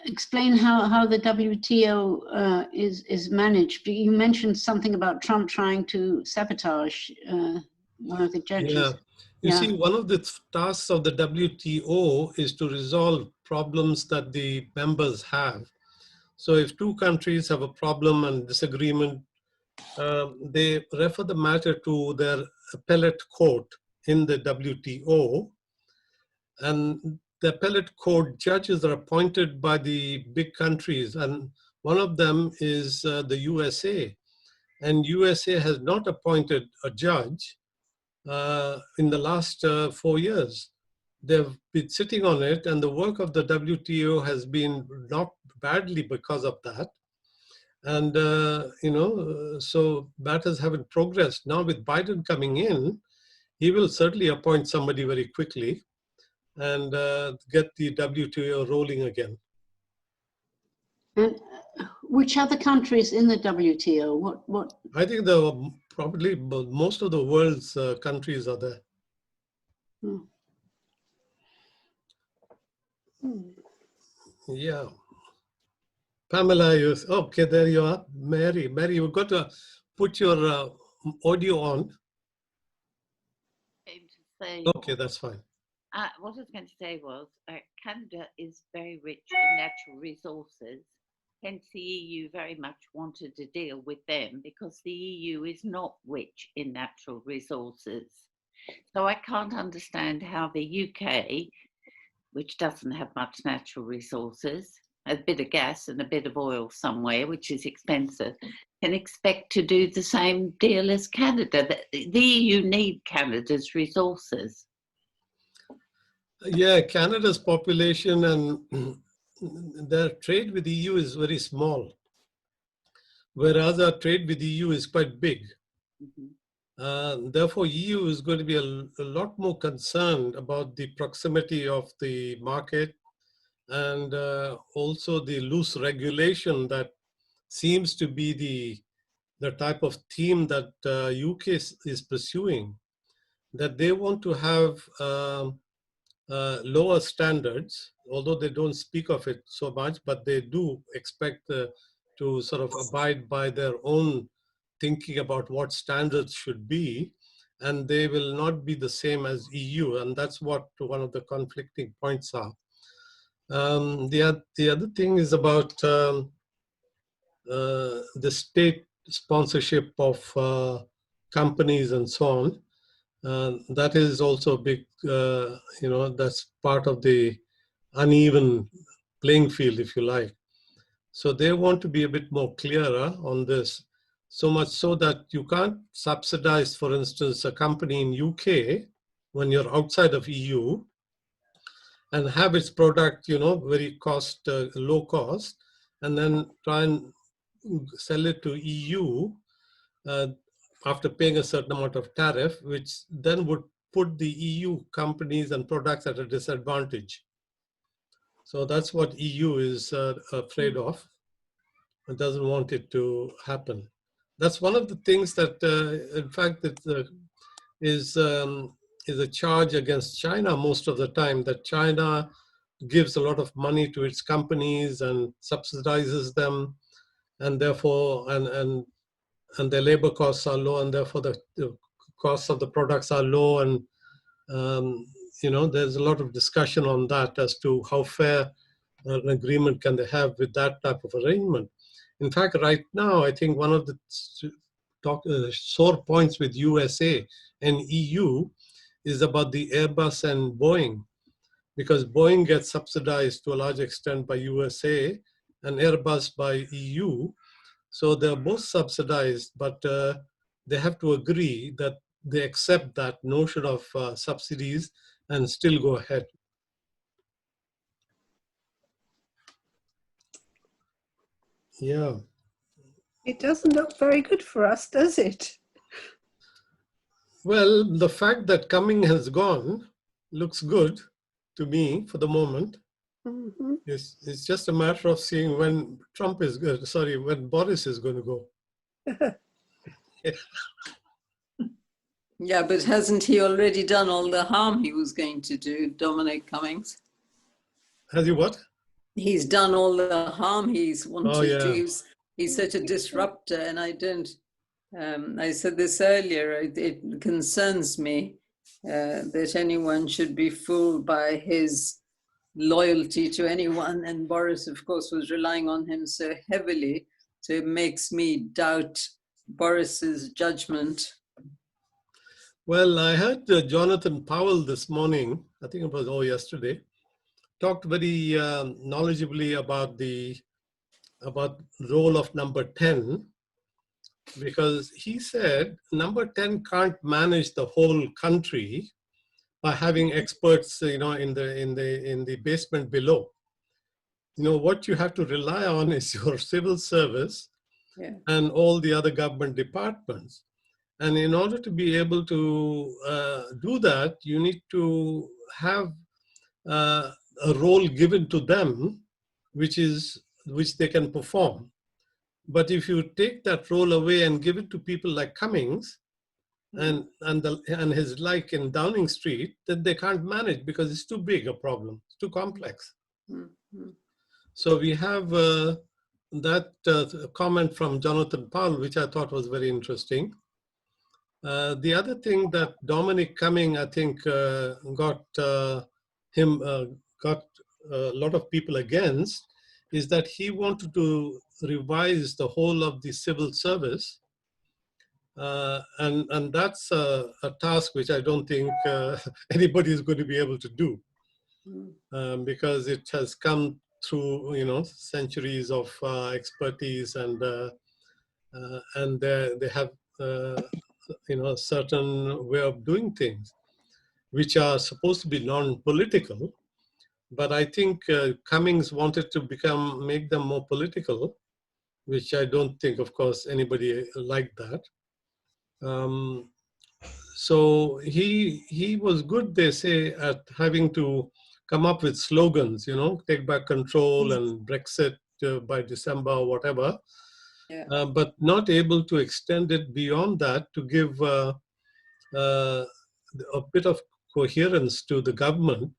explain how the WTO is managed? You mentioned something about Trump trying to sabotage one of the judges. Yeah. You see, one of the tasks of the WTO is to resolve problems that the members have. So if two countries have a problem and disagreement, they refer the matter to their appellate court in the WTO. And the appellate court judges are appointed by the big countries. And one of them is the USA. And USA has not appointed a judge in the last 4 years. They've been sitting on it, and the work of the WTO has been knocked badly because of that. And, so matters haven't progressed. Now with Biden coming in, he will certainly appoint somebody very quickly and get the WTO rolling again. And which other countries in the WTO? What? I think probably most of the world's countries are there. Yeah. Pamela, okay, there you are. Mary, you've got to put your audio on. Okay, that's fine. What I was going to say was Canada is very rich in natural resources. Hence, the EU very much wanted to deal with them because the EU is not rich in natural resources. So I can't understand how the UK, which doesn't have much natural resources, a bit of gas and a bit of oil somewhere, which is expensive, can expect to do the same deal as Canada. The EU need Canada's resources. Yeah, Canada's population and their trade with the EU is very small, whereas our trade with the EU is quite big. Therefore, EU is going to be a lot more concerned about the proximity of the market and also the loose regulation that seems to be the type of theme that UK is pursuing, that they want to have lower standards, although they don't speak of it so much, but they do expect to sort of abide by their own thinking about what standards should be, and they will not be the same as EU, and that's what one of the conflicting points are. The other thing is about the state sponsorship of companies and so on. That is also a big, that's part of the uneven playing field, if you like. So they want to be a bit more clearer on this, so much so that you can't subsidize, for instance, a company in UK when you're outside of EU, and have its product, very low cost, and then try and sell it to EU after paying a certain amount of tariff, which then would put the EU companies and products at a disadvantage. So that's what EU is afraid of. It doesn't want it to happen. That's one of the things that, in fact, is a charge against China most of the time, that China gives a lot of money to its companies and subsidizes them, and therefore, and their labor costs are low, and therefore the costs of the products are low. And there's a lot of discussion on that as to how fair an agreement can they have with that type of arrangement. In fact, right now, I think one of the sore points with USA and EU is about the Airbus and Boeing, because Boeing gets subsidized to a large extent by USA and Airbus by EU. So they're both subsidized, but they have to agree that they accept that notion of subsidies and still go ahead. Yeah. It doesn't look very good for us, does it? Well, the fact that Cummings has gone looks good to me for the moment. Mm-hmm. It's just a matter of seeing when when Boris is going to go. Yeah, but hasn't he already done all the harm he was going to do, Dominic Cummings? Has he what? He's done all the harm he's wanted to. Yeah. He's such a disruptor, and I don't. I said this earlier. It concerns me that anyone should be fooled by his loyalty to anyone. And Boris, of course, was relying on him so heavily, so it makes me doubt Boris's judgment. Well, I heard Jonathan Powell this morning, I think it was yesterday, talked very knowledgeably about the role of number 10, because he said number 10 can't manage the whole country by having experts, in the basement below. What you have to rely on is your civil service and all the other government departments. And in order to be able to do that, you need to have a role given to them, which they can perform. But if you take that role away and give it to people like Cummings and his like in Downing Street, then they can't manage because it's too big a problem. It's too complex. Mm-hmm. So we have that comment from Jonathan Powell, which I thought was very interesting. The other thing that Dominic Cummings, I think, got a lot of people against is that he wanted to revise the whole of the civil service. And that's a task which I don't think anybody is going to be able to do, because it has come through, centuries of expertise, and they have a certain way of doing things, which are supposed to be non-political. But I think Cummings wanted to make them more political, which I don't think, of course, anybody liked that. So he was good, they say, at having to come up with slogans, take back control and Brexit by December or whatever. Yeah. But not able to extend it beyond that to give a bit of coherence to the government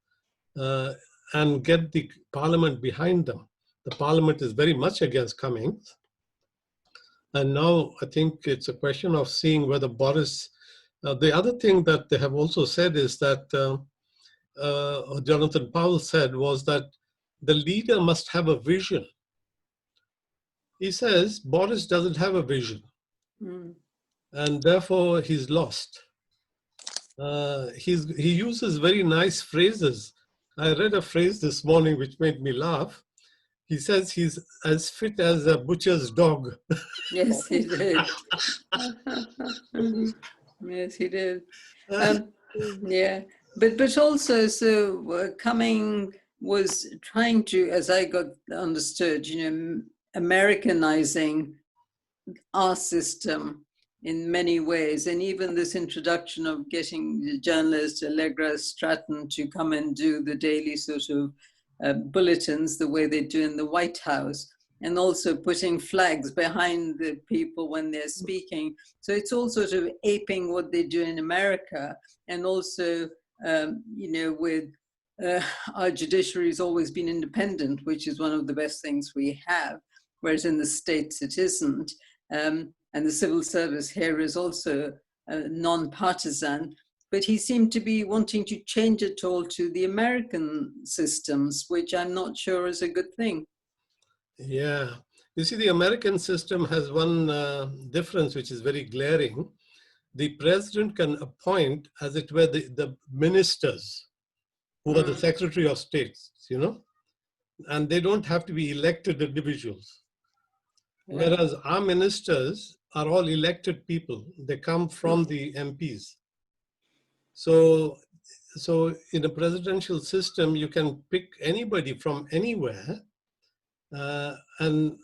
and get the parliament behind them. The parliament is very much against Cummings. And now I think it's a question of seeing whether Boris, the other thing that they have also said is that, Jonathan Powell said, was that the leader must have a vision. He says Boris doesn't have a vision, and therefore he's lost. He uses very nice phrases. I read a phrase this morning which made me laugh. He says he's as fit as a butcher's dog. Yes, he did. Yes, he did. Yeah. But also, so Cumming was trying to, as I got understood, Americanizing our system in many ways, and even this introduction of getting the journalist Allegra Stratton to come and do the daily sort of bulletins the way they do in the White House, and also putting flags behind the people when they're speaking. So it's all sort of aping what they do in America, and also, with our judiciary has always been independent, which is one of the best things we have, whereas in the States it isn't. And the civil service here is also non-partisan, but he seemed to be wanting to change it all to the American systems, which I'm not sure is a good thing. Yeah. You see, the American system has one difference, which is very glaring. The president can appoint, as it were, the ministers who are the Secretary of States, and they don't have to be elected individuals. Yeah. Whereas our ministers are all elected people. They come from the MPs. So in a presidential system, you can pick anybody from anywhere. And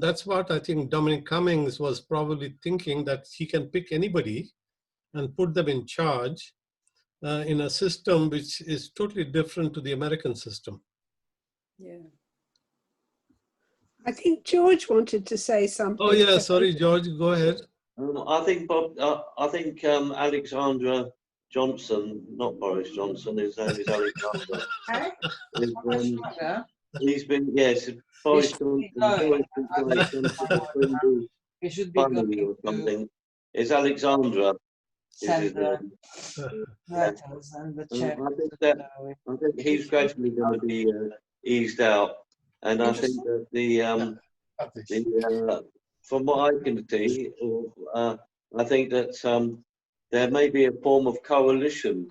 that's what I think Dominic Cummings was probably thinking, that he can pick anybody and put them in charge in a system which is totally different to the American system. Yeah. I think George wanted to say something. Oh yeah, sorry, George, go ahead. I think Bob. I think Alexandra Johnson, not Boris Johnson. His name is Alexander. He's been Boris Johnson. He should be funny or something. It's Alexandra. Send the letters and the check. I think he's gradually going to be eased out, and I think that the from what I can see, I think that there may be a form of coalition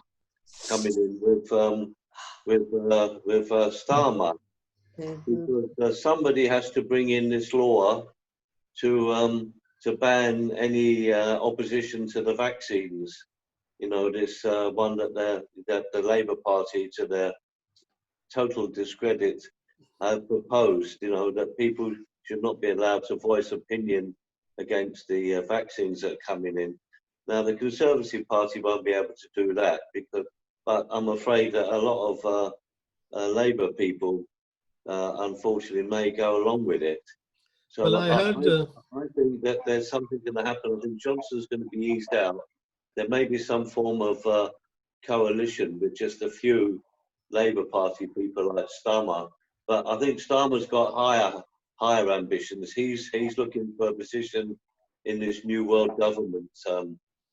coming in with Starmer, because somebody has to bring in this law to ban any opposition to the vaccines. This one that the Labour Party, to their total discredit, have proposed. That people should not be allowed to voice opinion against the vaccines that are coming in. Now, the Conservative Party won't be able to do that, but I'm afraid that a lot of Labour people, unfortunately, may go along with it. So well, I think that there's something going to happen. I think Johnson's going to be eased out. There may be some form of coalition with just a few Labour Party people like Starmer. But I think Starmer's got higher ambitions. He's looking for a position in this new world government,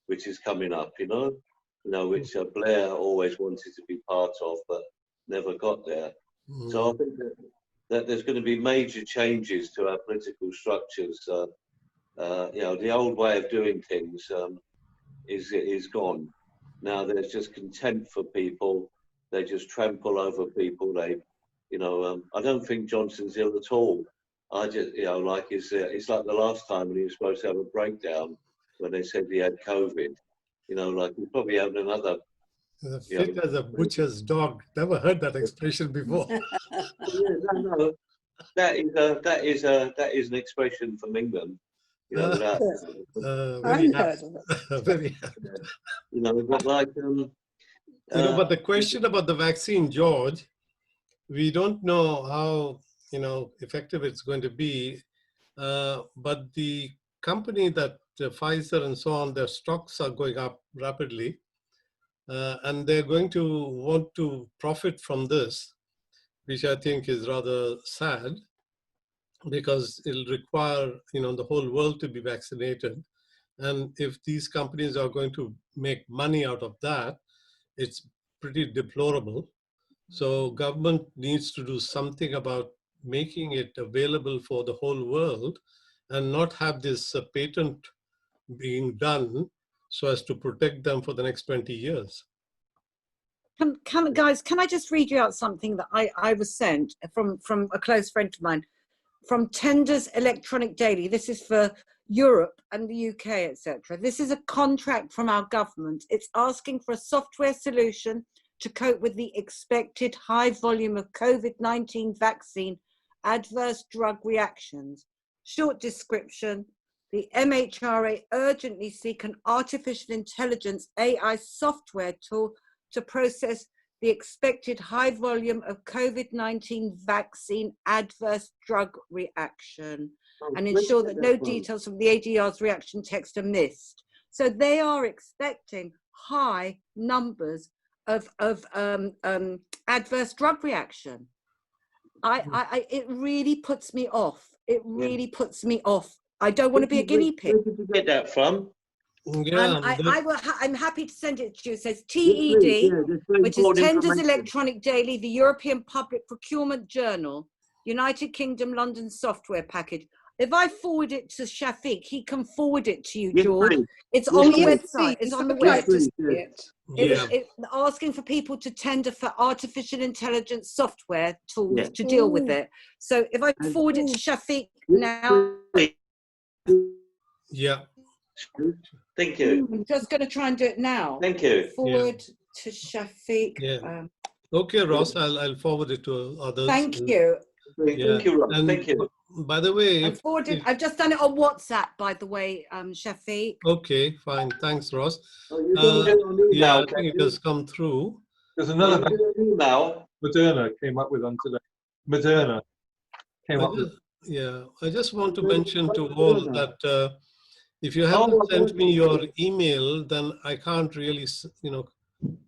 which is coming up. Which Blair always wanted to be part of, but never got there. So I think that there's going to be major changes to our political structures. The old way of doing things is gone. Now there's just contempt for people. They just trample over people. I don't think Johnson's ill at all. I just, it's like the last time when he was supposed to have a breakdown when they said he had COVID. He's probably having another. Fit as a butcher's dog. Never heard that expression before. No. That is an expression from England. Very heard of it. Very happy. But but the question about the vaccine, George, we don't know how effective it's going to be. But the company that Pfizer and so on, their stocks are going up rapidly. And they're going to want to profit from this, which I think is rather sad, because it'll require, the whole world to be vaccinated. And if these companies are going to make money out of that, it's pretty deplorable. So government needs to do something about making it available for the whole world and not have this patent being done so as to protect them for the next 20 years. Guys, can I just read you out something that I was sent from a close friend of mine, from Tenders Electronic Daily. This is for Europe and the UK, etc. This is a contract from our government. It's asking for a software solution to cope with the expected high volume of COVID-19 vaccine adverse drug reactions. Short description, the MHRA urgently seek an artificial intelligence AI software tool to process the expected high volume of COVID-19 vaccine adverse drug reaction and ensure that no details from the ADR's reaction text are missed. So they are expecting high numbers of adverse drug reaction. It really puts me off. It really puts me off. I don't want to be a guinea pig. Where did you get that from? Yeah, I'm happy to send it to you. It says TED, which is Tenders Electronic Daily, the European Public Procurement Journal, United Kingdom, London software package. If I forward it to Shafiq, he can forward it to you, George. It's on the website. It's on the website. It's asking for people to tender for artificial intelligence software tools to deal with it. So if I forward it to Shafiq now. Yeah. Thank you. I'm just going to try and do it now. Thank you. Forward to Shafiq. Yeah. Okay, Ross, I'll forward it to others. Thank you. Thank you, Ross. Thank you. By the way, I've just done it on WhatsApp, by the way, Shafiq. Okay, fine. Thanks, Ross. Yeah, I think it has come through. There's another email. Moderna came up with on today. Moderna came up with. Yeah, I just want to mention to all that if you haven't sent me your email, then I can't really,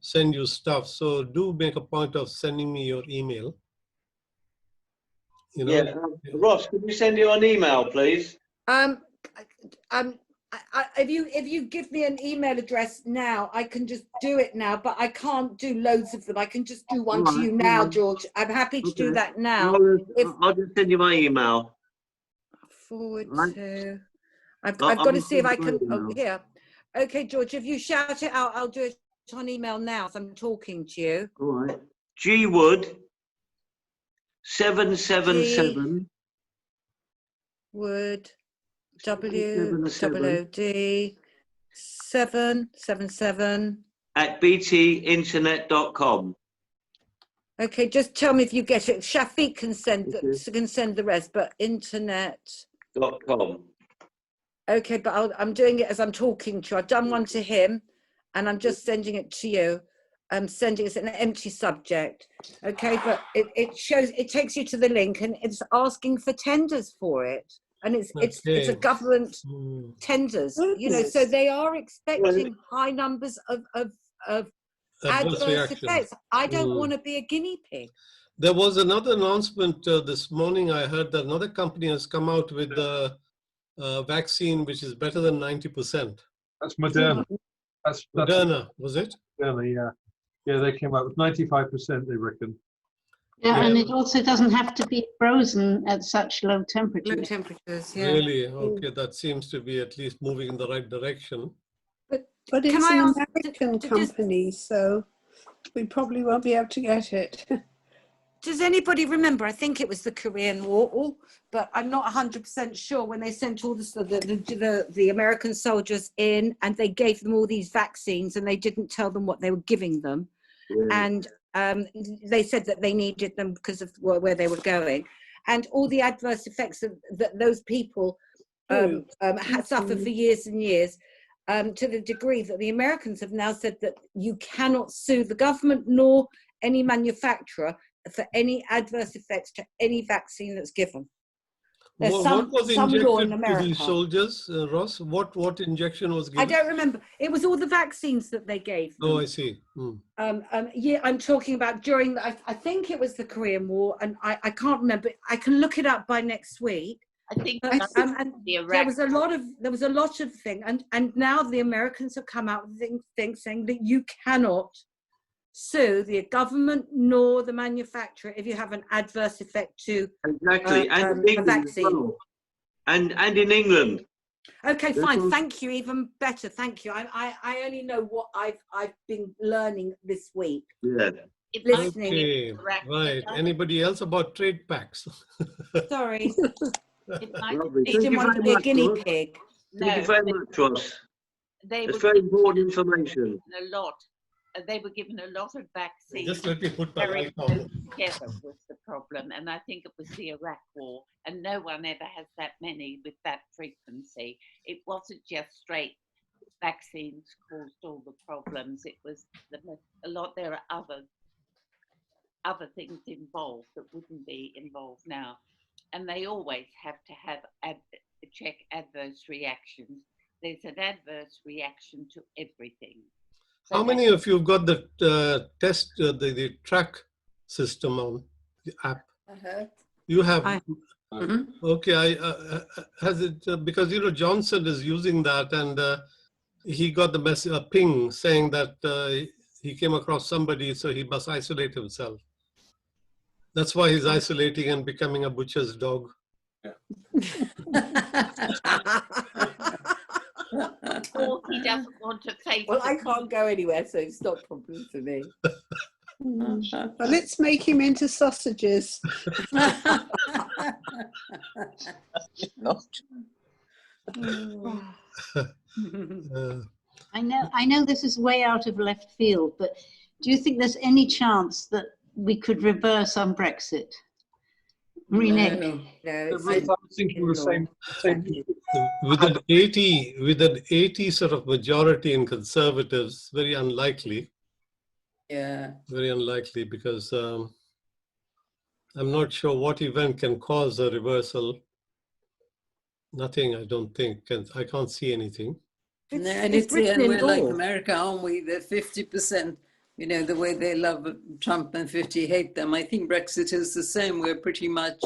send you stuff. So do make a point of sending me your email. Ross, could you send you an email, please? If you give me an email address now, I can just do it now, but I can't do loads of them. I can just do one to you now, George. I'm happy to do that now. I'll just send you my email. Forward to. I've got to see if I can. Oh, here. Okay, George. If you shout it out, I'll do it on email now as I'm talking to you. All right. G Wood 777 Wood WOOD 777 at btinternet.com. Okay, just tell me if you get it. Shafiq can send the rest, but internet.com. Okay, but I'm doing it as I'm talking to you. I've done one to him, and I'm just sending it to you. I'm sending it an empty subject. Okay, but it takes you to the link, and it's asking for tenders for it, and it's a government tenders. So they are expecting high numbers of adverse effects. I don't want to be a guinea pig. There was another announcement this morning. I heard that another company has come out with a vaccine which is better than 90%. That's Moderna. That's Moderna, was it? Moderna, yeah. Yeah, they came out with 95%, they reckon. Yeah, and it also doesn't have to be frozen at such low temperatures. Low temperatures, yeah. Really? Okay, that seems to be at least moving in the right direction. But it's an American company, so we probably won't be able to get it. Does anybody remember? I think it was the Korean War, but I'm not 100% sure, when they sent all the American soldiers in and they gave them all these vaccines and they didn't tell them what they were giving them. And they said that they needed them because of where they were going. And all the adverse effects that those people had suffered for years and years, to the degree that the Americans have now said that you cannot sue the government nor any manufacturer for any adverse effects to any vaccine that's given. There's what was injected law in to America. these soldiers, Ross? What injection was given? I don't remember. It was all the vaccines that they gave them. Oh, I see. Yeah, I'm talking about during I think it was the Korean War, and I can't remember. I can look it up by next week. I think and there was a lot of things, and now the Americans have come out with things saying that you cannot sue the government nor the manufacturer if you have an adverse effect to and a vaccine. And in England. Okay, fine. Thank you. Even better. Thank you. I only know what I've been learning this week. Yeah. Listening. Okay. Right. Anybody else about trade packs? Sorry. It might didn't want to be a guinea pig. Thank you very much, Ross. They It's very important information. A lot they were given a lot of vaccines. Just let me put my very light on. close together was the problem, and I think it was the Iraq War, and no one ever has that many with that frequency. It wasn't just straight vaccines caused all the problems. It was a lot. There are other things involved that wouldn't be involved now, and they always have to check adverse reactions. There's an adverse reaction to everything. So how many of you have got the test, the track system on the app? You have. Okay, has it, because, you know, Johnson is using that, and he got the message, a ping saying that he came across somebody, so he must isolate himself. That's why he's isolating and becoming a butcher's dog. Or he doesn't want to face. Well, I can't go anywhere, so it's not a problem for me. But let's make him into sausages. I know this is way out of left field, but do you think there's any chance that we could reverse on Brexit? Renege? No, I was thinking the same thing. With an 80 sort of majority in Conservatives, very unlikely. Yeah. Very unlikely, because I'm not sure what event can cause a reversal. Nothing, I don't think. I can't see anything. And it's written in we're like law. America, aren't we? They're 50%, you know, the way they love Trump and 50 hate them. I think Brexit is the same. We're pretty much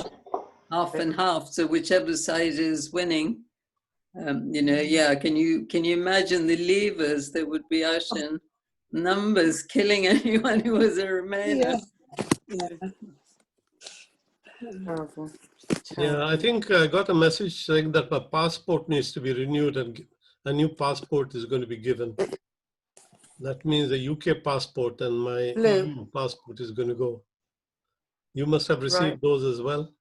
half and half. So whichever side is winning, you know, yeah. Can you imagine the leavers that would be out in numbers killing anyone who was a Remainer? Yeah. Terrible. Yeah, I think I got a message saying that my passport needs to be renewed and a new passport is going to be given. That means a UK passport and my EU passport is going to go. You must have received those as well.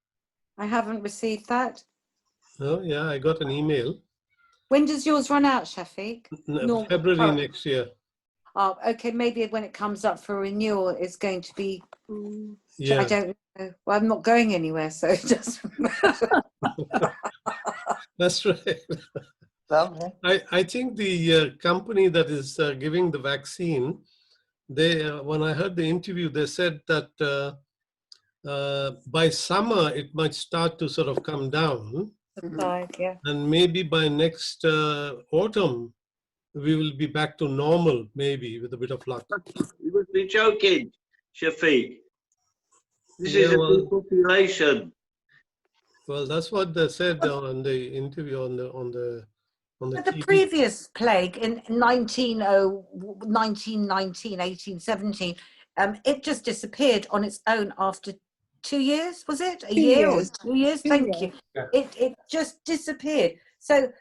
I haven't received that. Oh, yeah, I got an email. When does yours run out, Shafiq? February next year. Oh, okay, maybe when it comes up for renewal, it's going to be. Yeah. I don't know. Well, I'm not going anywhere, so it doesn't matter. That's right. I think the company that is giving the vaccine, they when I heard the interview, they said that by summer it might start to sort of come down, Yeah. and maybe by next autumn we will be back to normal, maybe with a bit of luck. You must be joking, Shafiq. This is a big population. Well, that's what they said on the interview on the But TV. the previous plague in 1817, it just disappeared on its own after 2 years, was it? A year or 2 years? Thank you. Yeah. It just disappeared. So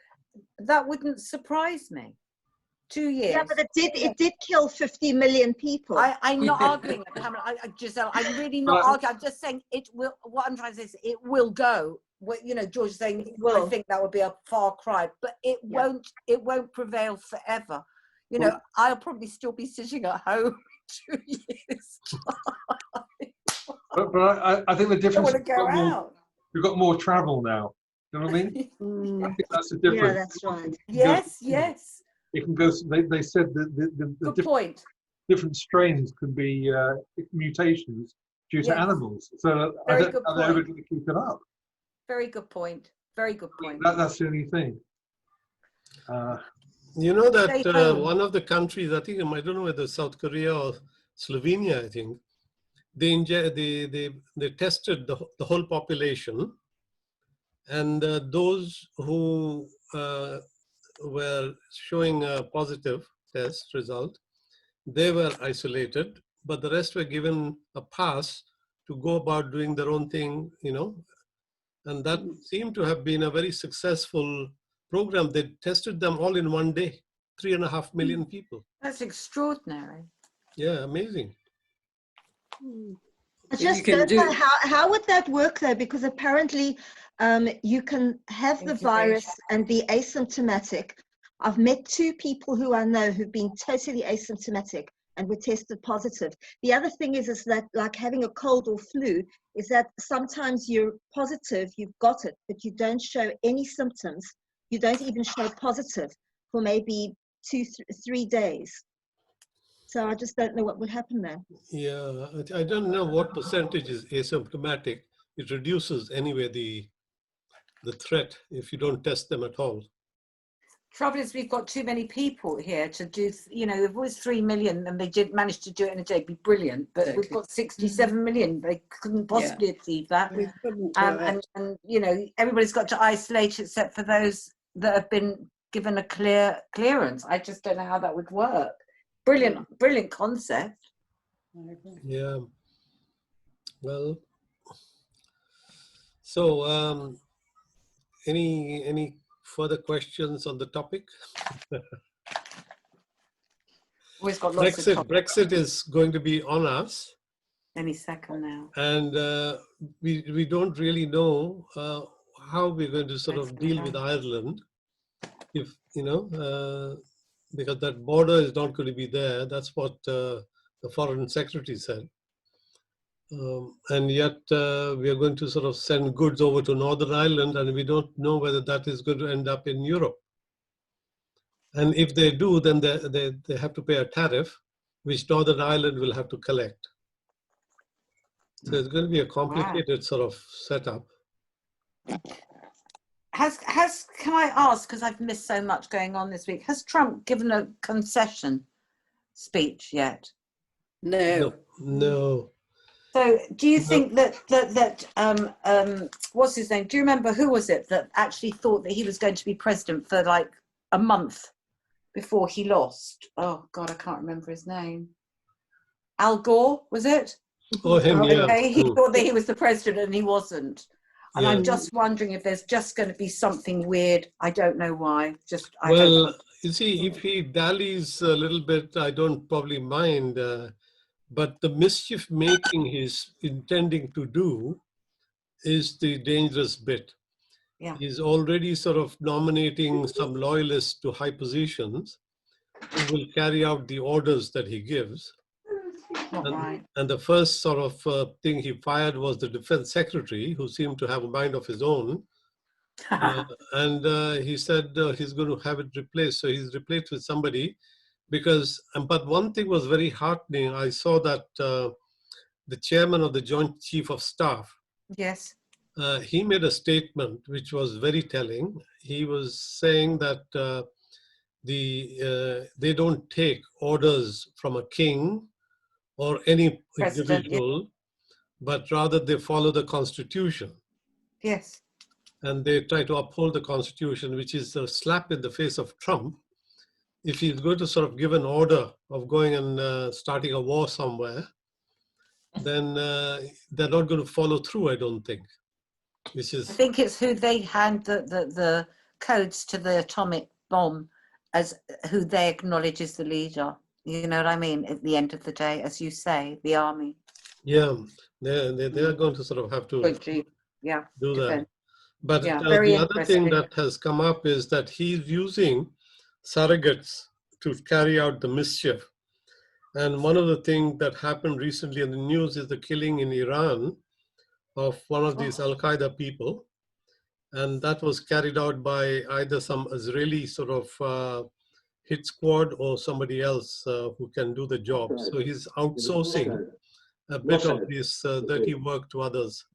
that wouldn't surprise me. 2 years. Yeah, but it did kill 50 million people. I'm not arguing, Pamela. Giselle, I'm really not arguing. I'm just saying it will. What I'm trying to say is it will go. You know, George is saying, well, I think that would be a far cry, but it won't. It won't prevail forever. You know, I'll probably still be sitting at home in 2 years. But I think the difference I don't want to go out. We've got more travel now. You know what I mean? I think that's the difference. Yeah, that's right. Yes. It can go. They said that the different strains could be mutations due to animals. So are they ever going to keep it up? Very good point. Very good point. That's the only thing. You know that one of the countries, I think, I don't know whether South Korea or Slovenia, I think, they tested the whole population, and those who were showing a positive test result, they were isolated, but the rest were given a pass to go about doing their own thing, you know, and that seemed to have been a very successful program. They tested them all in one day, 3.5 million people. That's extraordinary. Yeah, amazing. I just don't know how would that work though, because apparently you can have the virus and be asymptomatic. I've met 2 people who I know who've been totally asymptomatic and were tested positive. The other thing is that, like having a cold or flu, is that sometimes you're positive, you've got it, but you don't show any symptoms. You don't even show positive for maybe 2-3 days. So I just don't know what would happen there. Yeah, I don't know what percentage is asymptomatic. It reduces anyway the threat if you don't test them at all. Trouble is, we've got too many people here to do, you know, if it was 3 million and they did manage to do it in a day, it'd be brilliant. But exactly. We've got 67 million. They couldn't possibly achieve that. We couldn't and, you know, everybody's got to isolate except for those that have been given a clearance. I just don't know how that would work. Brilliant concept. Yeah. Well, so any further questions on the topic? Always got lots of topics. Brexit is going to be on us any second now, and we don't really know how we're going to sort of deal with Ireland, if you know, because that border is not going to be there. That's what the Foreign Secretary said. And yet we are going to sort of send goods over to Northern Ireland, and we don't know whether that is going to end up in Europe. And if they do, then they have to pay a tariff, which Northern Ireland will have to collect. So it's going to be a complicated sort of setup. Can I ask, because I've missed so much going on this week, has Trump given a concession speech yet? No. No. So do you think that what's his name? Do you remember who was it that actually thought that he was going to be president for like a month before he lost? Oh God, I can't remember his name. Al Gore, was it? Oh, him, yeah. Okay, he thought that he was the president and he wasn't. And I'm just wondering if there's just going to be something weird. I don't know why. Well, you see, if he dallies a little bit, I don't probably mind. But the mischief making he's intending to do is the dangerous bit. Yeah. He's already sort of nominating some loyalists to high positions who will carry out the orders that he gives. And the first sort of thing he fired was the defense secretary, who seemed to have a mind of his own. And he said he's going to have it replaced. So he's replaced with somebody. Because, but one thing was very heartening. I saw that the chairman of the Joint Chief of Staff, yes, he made a statement which was very telling. He was saying that they don't take orders from a king or any individual, but rather they follow the Constitution. Yes. And they try to uphold the Constitution, which is a slap in the face of Trump. If he's going to sort of give an order of going and starting a war somewhere, then they're not going to follow through, I don't think. I think it's who they hand the codes to the atomic bomb as who they acknowledge as the leader. You know what I mean? At the end of the day, as you say, the army. Yeah, they're going to sort of have to do that. But the other thing that has come up is that he's using surrogates to carry out the mischief. And one of the things that happened recently in the news is the killing in Iran of one of these Al-Qaeda people. And that was carried out by either some Israeli sort of hit squad or somebody else who can do the job. So he's outsourcing a bit of this dirty work to others.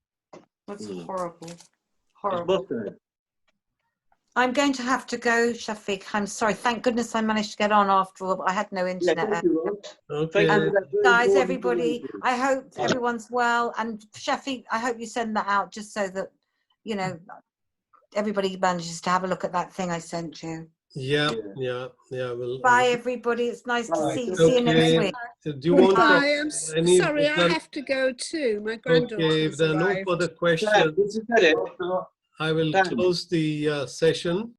That's horrible. Horrible. I'm going to have to go, Shafiq. I'm sorry. Thank goodness I managed to get on after all, but I had no internet. Okay. Guys, everybody, I hope everyone's well. And Shafiq, I hope you send that out just so that, you know, everybody manages to have a look at that thing I sent you. Yeah. Bye, everybody. It's nice to see you. See you next week. Do you want I'm sorry, I have to go too. My granddaughter. Okay, if there are no further questions, I will close the session.